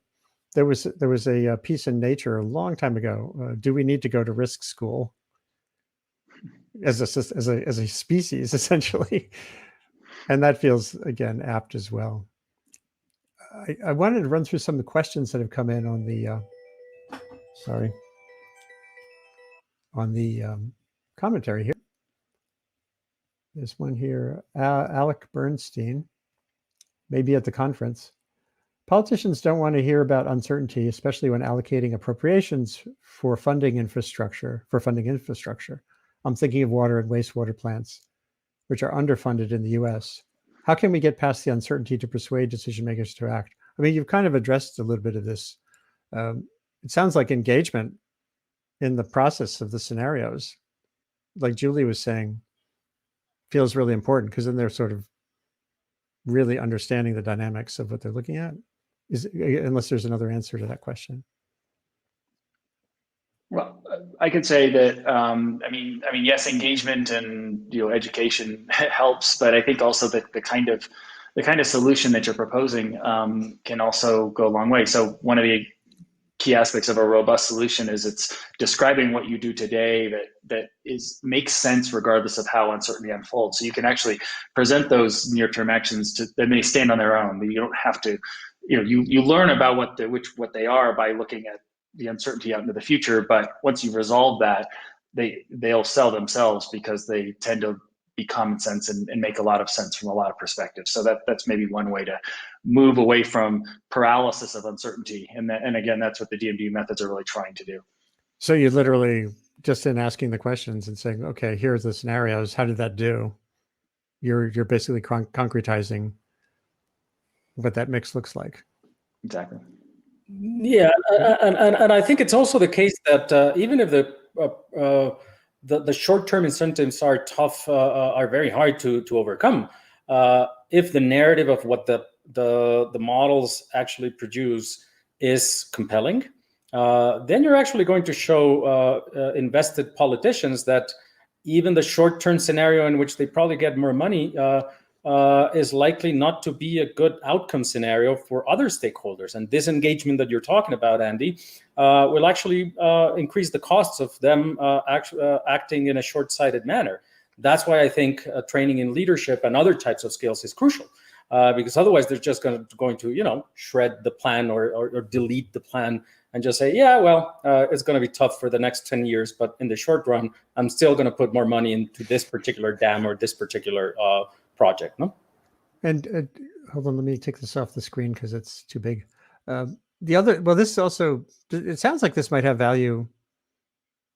There was a piece in Nature a long time ago. Do we need to go to risk school as a species, essentially? And that feels, again, apt as well. I wanted to run through some of the questions that have come in on the, commentary here. There's one here, Alec Bernstein, maybe at the conference. Politicians don't want to hear about uncertainty, especially when allocating appropriations for funding infrastructure. I'm thinking of water and wastewater plants, which are underfunded in the US. How can we get past the uncertainty to persuade decision makers to act? I mean, you've kind of addressed a little bit of this. It sounds like engagement in the process of the scenarios, like Julie was saying, feels really important, because then they're sort of really understanding the dynamics of what they're looking at. Unless there's another answer to that question. Well, I could say that yes, engagement and education helps, but I think also that the kind of solution that you're proposing can also go a long way. So one of the key aspects of a robust solution is it's describing what you do today that makes sense regardless of how uncertainty unfolds. So you can actually present those near-term actions that may stand on their own. You don't have to, you learn about what they are by looking at the uncertainty out into the future. But once you've resolved that, they'll sell themselves, because they tend to be common sense and make a lot of sense from a lot of perspectives. So that's maybe one way to move away from paralysis of uncertainty. And again, that's what the DMD methods are really trying to do. So you literally, just in asking the questions and saying, okay, here's the scenarios, how did that do? You're basically concretizing what that mix looks like. Exactly. Yeah, and I think it's also the case that even if the short-term incentives are tough, are very hard to overcome, if the narrative of what the models actually produce is compelling, then you're actually going to show invested politicians that even the short-term scenario in which they probably get more money is likely not to be a good outcome scenario for other stakeholders. And this engagement that you're talking about, Andy, will actually increase the costs of them acting in a short-sighted manner. That's why I think training in leadership and other types of skills is crucial, because otherwise they're just going to shred the plan or delete the plan and just say, yeah, well, it's going to be tough for the next 10 years, but in the short run, I'm still going to put more money into this particular dam or this particular project, no? And hold on, let me take this off the screen because it's too big. This also, it sounds like this might have value,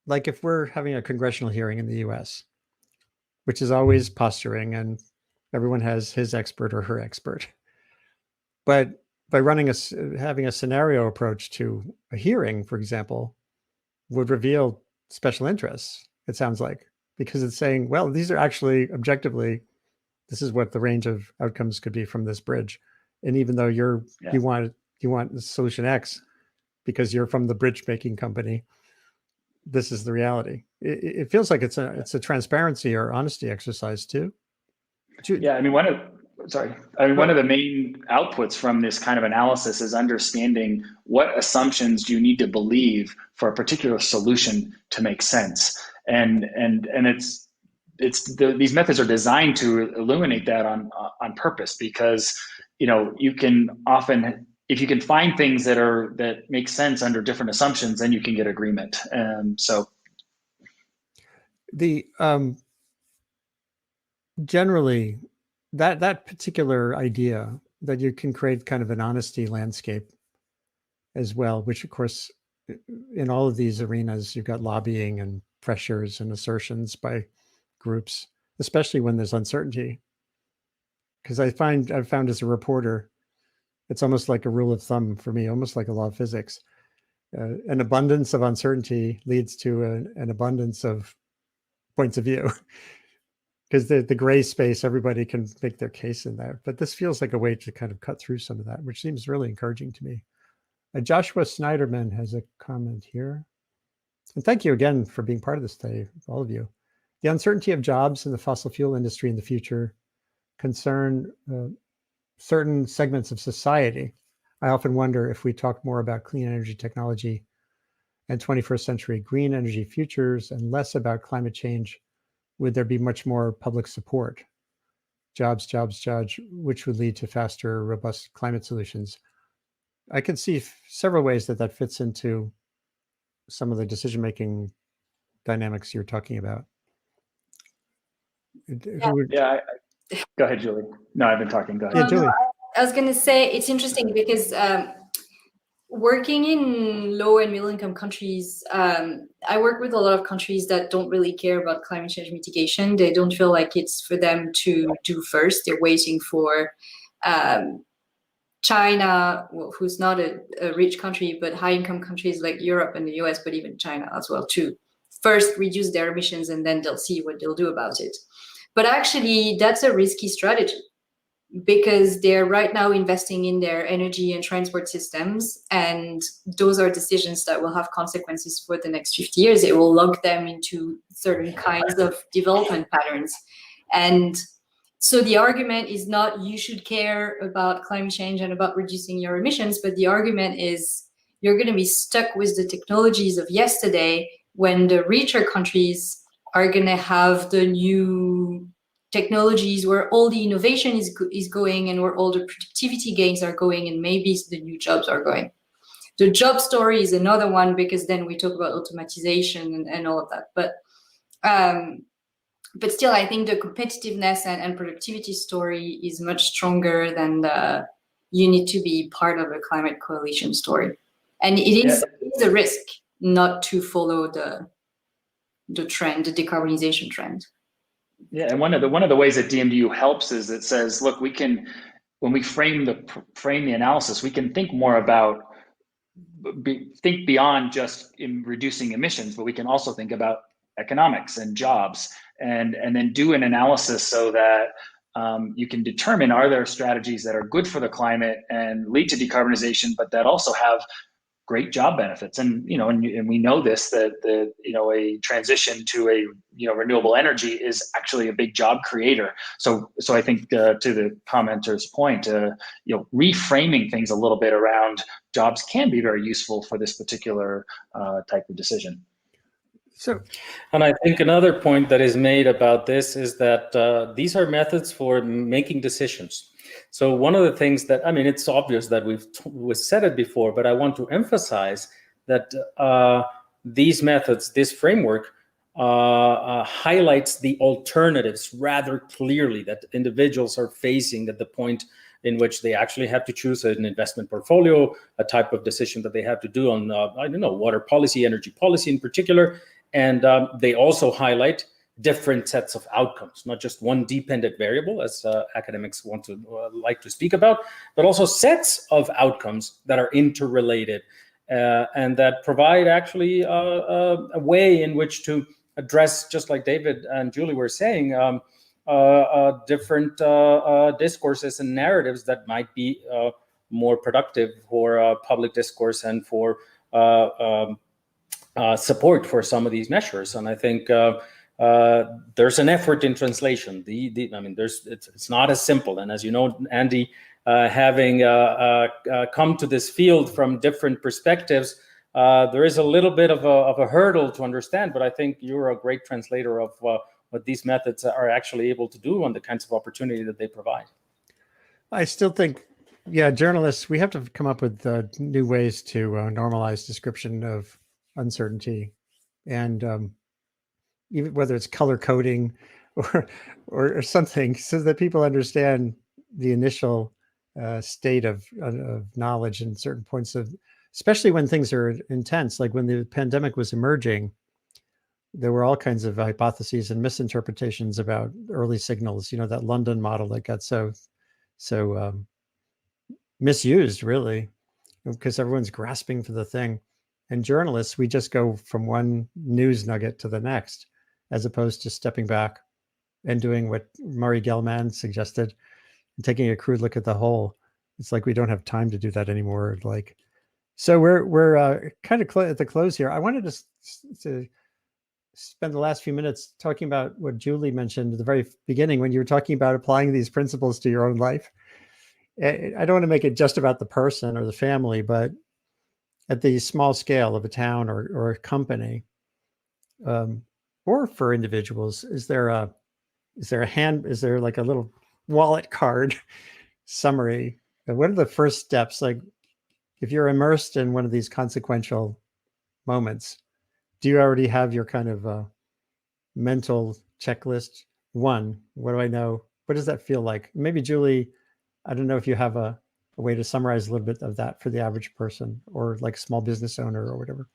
like if we're having a congressional hearing in the US, which is always posturing and everyone has his expert or her expert. But by having a scenario approach to a hearing, for example, would reveal special interests, it sounds like, because it's saying, well, these are actually objectively, this is what the range of outcomes could be from this bridge. And even though you want the solution X because you're from the bridge making company, this is the reality. It feels like it's a transparency or honesty exercise too. Yeah, one of the main outputs from this kind of analysis is understanding what assumptions do you need to believe for a particular solution to make sense. And these methods are designed to illuminate that on purpose, because you can often, if you can find things that make sense under different assumptions, then you can get agreement. So the generally that particular idea that you can create kind of an honesty landscape as well, which of course in all of these arenas you've got lobbying and pressures and assertions by groups, especially when there's uncertainty. Because I've found as a reporter, it's almost like a rule of thumb for me, almost like a law of physics. An abundance of uncertainty leads to an abundance of points of view. Because the gray space, everybody can make their case in there. But this feels like a way to kind of cut through some of that, which seems really encouraging to me. Joshua Snyderman has a comment here. And thank you again for being part of this study, all of you. The uncertainty of jobs in the fossil fuel industry in the future concern certain segments of society. I often wonder if we talk more about clean energy technology and 21st century green energy futures and less about climate change, would there be much more public support? jobs, which would lead to faster, robust climate solutions. I can see several ways that fits into some of the decision-making dynamics you're talking about. Yeah. Go ahead, Julie. No, I've been talking. Go ahead. Yeah, Julie. I was going to say it's interesting because working in low and middle income countries, I work with a lot of countries that don't really care about climate change mitigation. They don't feel like it's for them to do first. They're waiting for China, who's not a rich country, but high income countries like Europe and the US, but even China as well, to first reduce their emissions and then they'll see what they'll do about it. But actually, that's a risky strategy, because they're right now investing in their energy and transport systems, and those are decisions that will have consequences for the next 50 years. It will lock them into certain kinds of development patterns. And so the argument is not you should care about climate change and about reducing your emissions, but the argument is you're going to be stuck with the technologies of yesterday when the richer countries are going to have the new technologies where all the innovation is going and where all the productivity gains are going, and maybe the new jobs are going. The job story is another one, because then we talk about automatization and all of that. But still, I think the competitiveness and productivity story is much stronger than the you need to be part of a climate coalition story. And it is a risk not to follow the trend, the decarbonization trend. Yeah, and one of the ways that DMDU helps is it says, look, we can, when we frame the analysis, we can think more about, think beyond just in reducing emissions, but we can also think about economics and jobs, and then do an analysis so that you can determine, are there strategies that are good for the climate and lead to decarbonization, but that also have great job benefits. And and we know this, that a transition to a renewable energy is actually a big job creator. So I think to the commenter's point, reframing things a little bit around jobs can be very useful for this particular type of decision. And I think another point that is made about this is that these are methods for making decisions. So one of the things that, it's obvious that we've said it before, but I want to emphasize that these methods, this framework, highlights the alternatives rather clearly that individuals are facing at the point in which they actually have to choose an investment portfolio, a type of decision that they have to do on, water policy, energy policy in particular. And they also highlight different sets of outcomes, not just one dependent variable, as academics want to like to speak about, but also sets of outcomes that are interrelated and that provide actually a way in which to address, just like David and Julie were saying, different discourses and narratives that might be more productive for public discourse and for support for some of these measures. And I think there's an effort in translation. It's not as simple. And as you know, Andy, having come to this field from different perspectives, there is a little bit of a hurdle to understand. But I think you're a great translator of what these methods are actually able to do and the kinds of opportunity that they provide. I still think, journalists, we have to come up with new ways to normalize description of uncertainty, and even whether it's color coding or something, so that people understand the initial state of knowledge in certain points of, especially when things are intense, like when the pandemic was emerging. There were all kinds of hypotheses and misinterpretations about early signals. That London model that got so misused, really, because everyone's grasping for the thing. And journalists, we just go from one news nugget to the next, as opposed to stepping back and doing what Murray Gell-Mann suggested, and taking a crude look at the whole. It's like we don't have time to do that anymore. So we're kind of at the close here. I wanted to spend the last few minutes talking about what Julie mentioned at the very beginning when you were talking about applying these principles to your own life. I don't want to make it just about the person or the family, but at the small scale of a town or a company, or for individuals, is there like a little wallet card summary. What are the first steps? Like, if you're immersed in one of these consequential moments, do you already have your kind of mental checklist? One, what do I know? What does that feel like? Maybe Julie, I don't know if you have a way to summarize a little bit of that for the average person or like small business owner or whatever.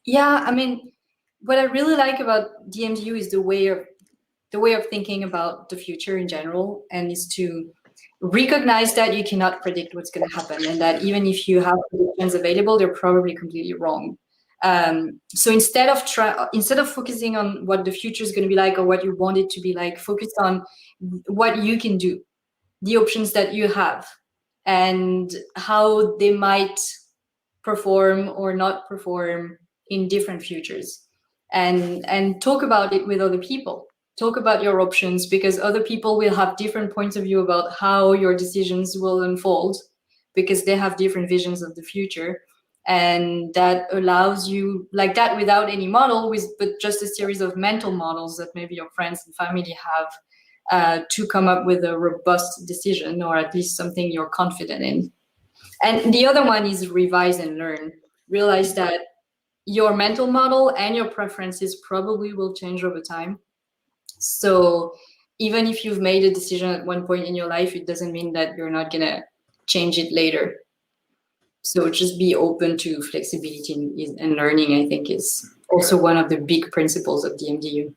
Yeah, I mean, what I really like about DMDU is the way of thinking about the future in general, and is to recognize that you cannot predict what's going to happen, and that even if you have predictions available, they're probably completely wrong. So instead of focusing on what the future is going to be like or what you want it to be like, focus on what you can do, the options that you have, and how they might perform or not perform in different futures, and talk about it with other people. Talk about your options, because other people will have different points of view about how your decisions will unfold, because they have different visions of the future. And that allows you, like that, without any model, but just a series of mental models that maybe your friends and family have, to come up with a robust decision, or at least something you're confident in. And the other one is revise and learn. Realize that your mental model and your preferences probably will change over time. So even if you've made a decision at one point in your life, it doesn't mean that you're not going to change it later. So just be open to flexibility and learning, I think, is also one of the big principles of DMDU.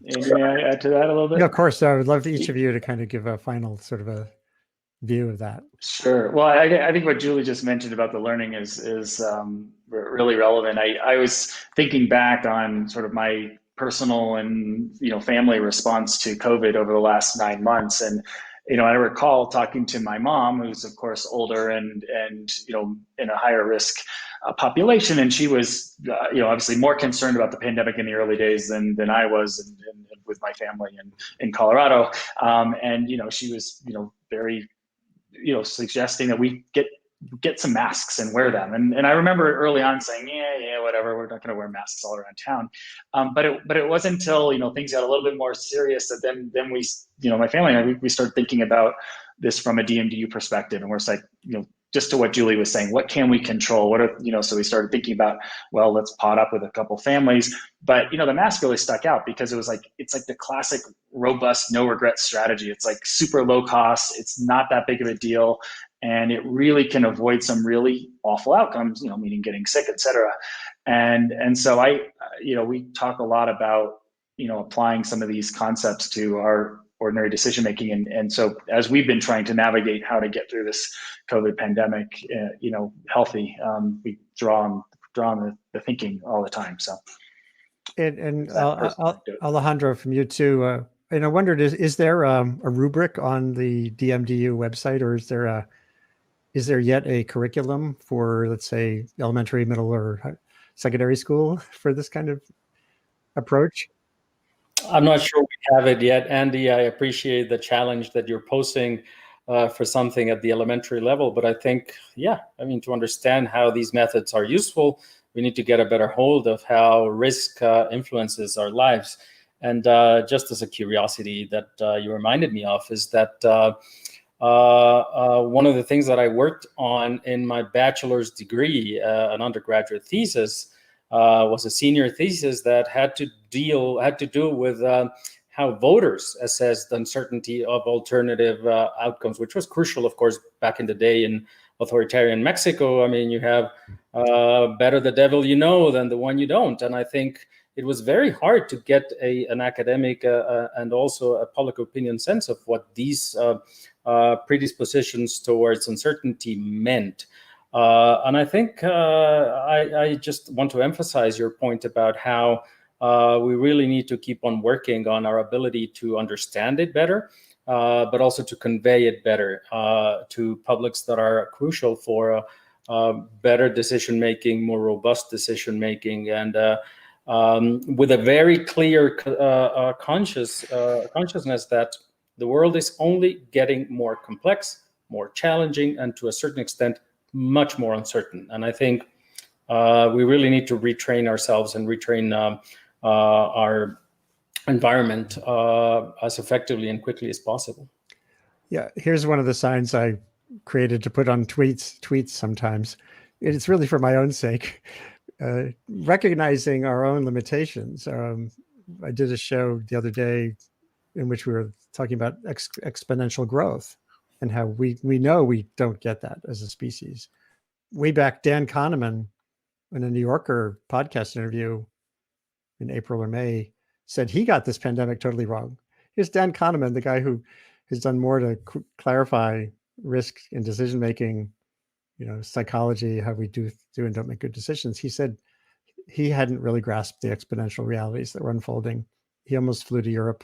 And may I add to that a little bit? Yeah, of course. I would love each of you to kind of give a final sort of a view of that. Sure. Well, I think what Julie just mentioned about the learning is really relevant. I was thinking back on sort of my personal and family response to COVID over the last 9 months, and I recall talking to my mom, who's of course older and in a higher risk population, and she was obviously more concerned about the pandemic in the early days than I was, and with my family in Colorado, and she was very suggesting that we get some masks and wear them. And I remember early on saying, yeah, whatever, we're not going to wear masks all around town. But it wasn't until, things got a little bit more serious that then we, my family and I, we started thinking about this from a DMDU perspective. And we're just like, just to what Julie was saying, what can we control? What are, so we started thinking about, well, let's pot up with a couple families. But, the mask really stuck out because it's like the classic robust, no regret strategy. It's like super low cost. It's not that big of a deal. And it really can avoid some really awful outcomes, meaning getting sick, et cetera. And so we talk a lot about, applying some of these concepts to our ordinary decision making. And so as we've been trying to navigate how to get through this COVID pandemic, healthy, we draw on the thinking all the time. So, and Alejandro, from you too, and I wondered, is there a rubric on the DMDU website, or is there yet a curriculum for, let's say, elementary, middle, or secondary school for this kind of approach? I'm not sure we have it yet, Andy. I appreciate the challenge that you're posing for something at the elementary level, but I think, to understand how these methods are useful, we need to get a better hold of how risk influences our lives. And just as a curiosity that you reminded me of is that one of the things that I worked on in my bachelor's degree, an undergraduate thesis, was a senior thesis that had to do with how voters assessed the uncertainty of alternative outcomes, which was crucial, of course, back in the day in authoritarian Mexico. I mean, you have better the devil you know than the one you don't. And I think it was very hard to get an academic and also a public opinion sense of what these predispositions towards uncertainty meant. And I think I just want to emphasize your point about how we really need to keep on working on our ability to understand it better, but also to convey it better to publics that are crucial for better decision-making, more robust decision-making, and with a very clear consciousness that the world is only getting more complex, more challenging, and to a certain extent, much more uncertain. And I think we really need to retrain ourselves and retrain our environment as effectively and quickly as possible. Yeah, here's one of the signs I created to put on tweets sometimes. It's really for my own sake, recognizing our own limitations. I did a show the other day in which we were talking about exponential growth and how we know we don't get that as a species. Way back, Dan Kahneman, in a New Yorker podcast interview in April or May, said he got this pandemic totally wrong. Here's Dan Kahneman, the guy who has done more to clarify risk in decision making, psychology, how we do and don't make good decisions. He said he hadn't really grasped the exponential realities that were unfolding. He almost flew to Europe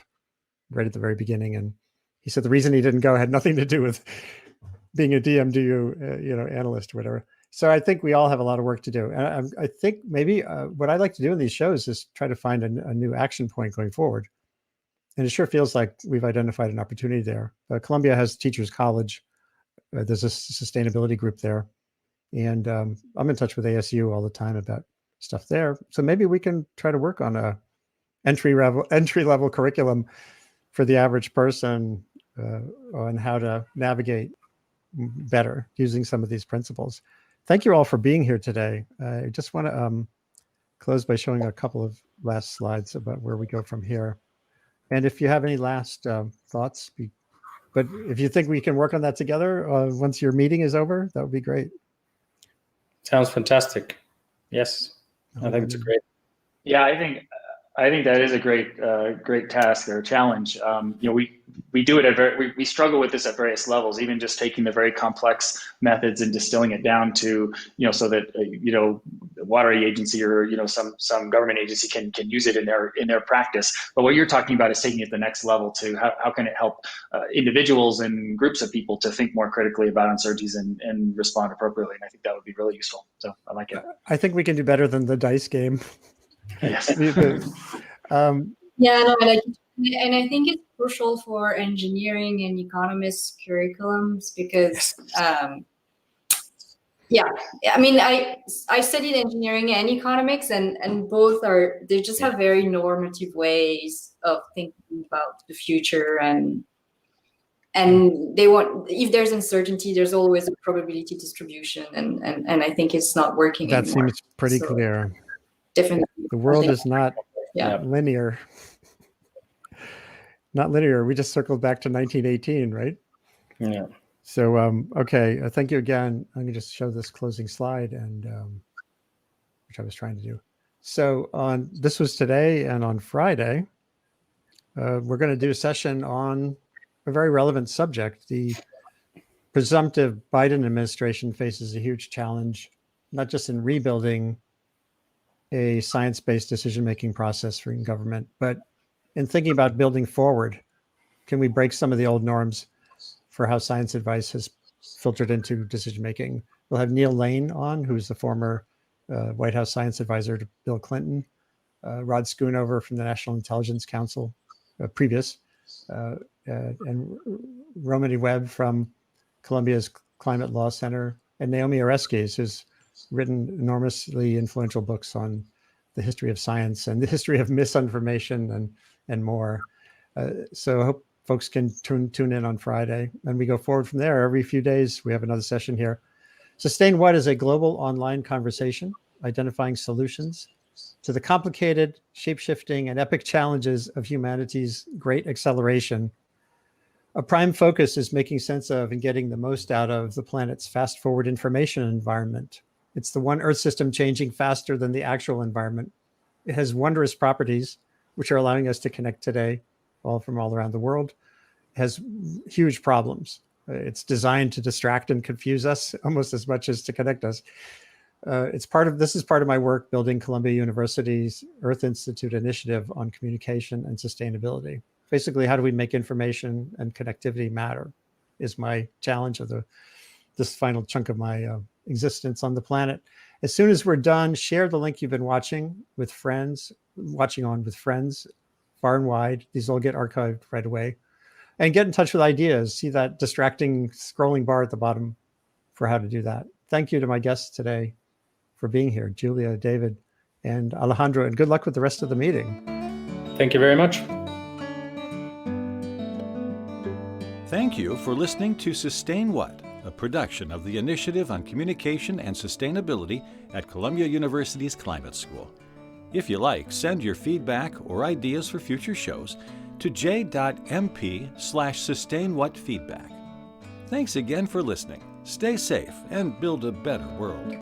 right at the very beginning, and he said the reason he didn't go had nothing to do with being a DMDU, analyst or whatever. So I think we all have a lot of work to do. And I think maybe what I like to do in these shows is try to find a new action point going forward. And it sure feels like we've identified an opportunity there. Columbia has Teachers College. There's a sustainability group there. And I'm in touch with ASU all the time about stuff there. So maybe we can try to work on a entry level curriculum for the average person on how to navigate better using some of these principles. Thank you all for being here today. I just want to close by showing a couple of last slides about where we go from here. And if you have any last thoughts, but if you think we can work on that together once your meeting is over, that would be great. Sounds fantastic. Yes, I think it's a great. Yeah, I think that is a great task or challenge. We do it we struggle with this at various levels, even just taking the very complex methods and distilling it down to, so that, the water agency or, some government agency can use it in their practice. But what you're talking about is taking it to the next level to how can it help individuals and groups of people to think more critically about uncertainties and respond appropriately. And I think that would be really useful. So I like it. I think we can do better than the dice game. Yes. Yeah, no, and I think it's crucial for engineering and economist curriculums because, I studied engineering and economics, and both they just have very normative ways of thinking about the future, and they want, if there's uncertainty, there's always a probability distribution, and I think it's not working that anymore. Seems pretty clear. Definitely. The world is not linear. Not linear. We just circled back to 1918, right? Yeah. So, okay. Thank you again. I'm going to just show this closing slide, and which I was trying to do. So this was today, and on Friday, we're going to do a session on a very relevant subject. The presumptive Biden administration faces a huge challenge, not just in rebuilding a science-based decision-making process for government, but in thinking about building forward. Can we break some of the old norms for how science advice has filtered into decision-making? We'll have Neil Lane on, who's the former White House science advisor to Bill Clinton, Rod Schoonover from the National Intelligence Council, previous, and Romany Webb from Columbia's Climate Law Center, and Naomi Oreskes, who's written enormously influential books on the history of science and the history of misinformation and more. So I hope folks can tune in on Friday, and we go forward from there. Every few days, we have another session here. Sustain What is a global online conversation, identifying solutions to the complicated, shape-shifting, and epic challenges of humanity's great acceleration. A prime focus is making sense of and getting the most out of the planet's fast-forward information environment. It's the one Earth system changing faster than the actual environment. It has wondrous properties, which are allowing us to connect today, all from all around the world. It has huge problems. It's designed to distract and confuse us almost as much as to connect us. This is part of my work building Columbia University's Earth Institute initiative on communication and sustainability. Basically, how do we make information and connectivity matter is my challenge of this final chunk of my existence on the planet. As soon as we're done, share the link you've been watching with friends, far and wide. These all get archived right away. And get in touch with ideas. See that distracting scrolling bar at the bottom for how to do that. Thank you to my guests today for being here, Julia, David, and Alejandro, and good luck with the rest of the meeting. Thank you very much. Thank you for listening to Sustain What, a production of the Initiative on Communication and Sustainability at Columbia University's Climate School. If you like, send your feedback or ideas for future shows to j.mp/sustainwhatfeedback. Thanks again for listening. Stay safe and build a better world.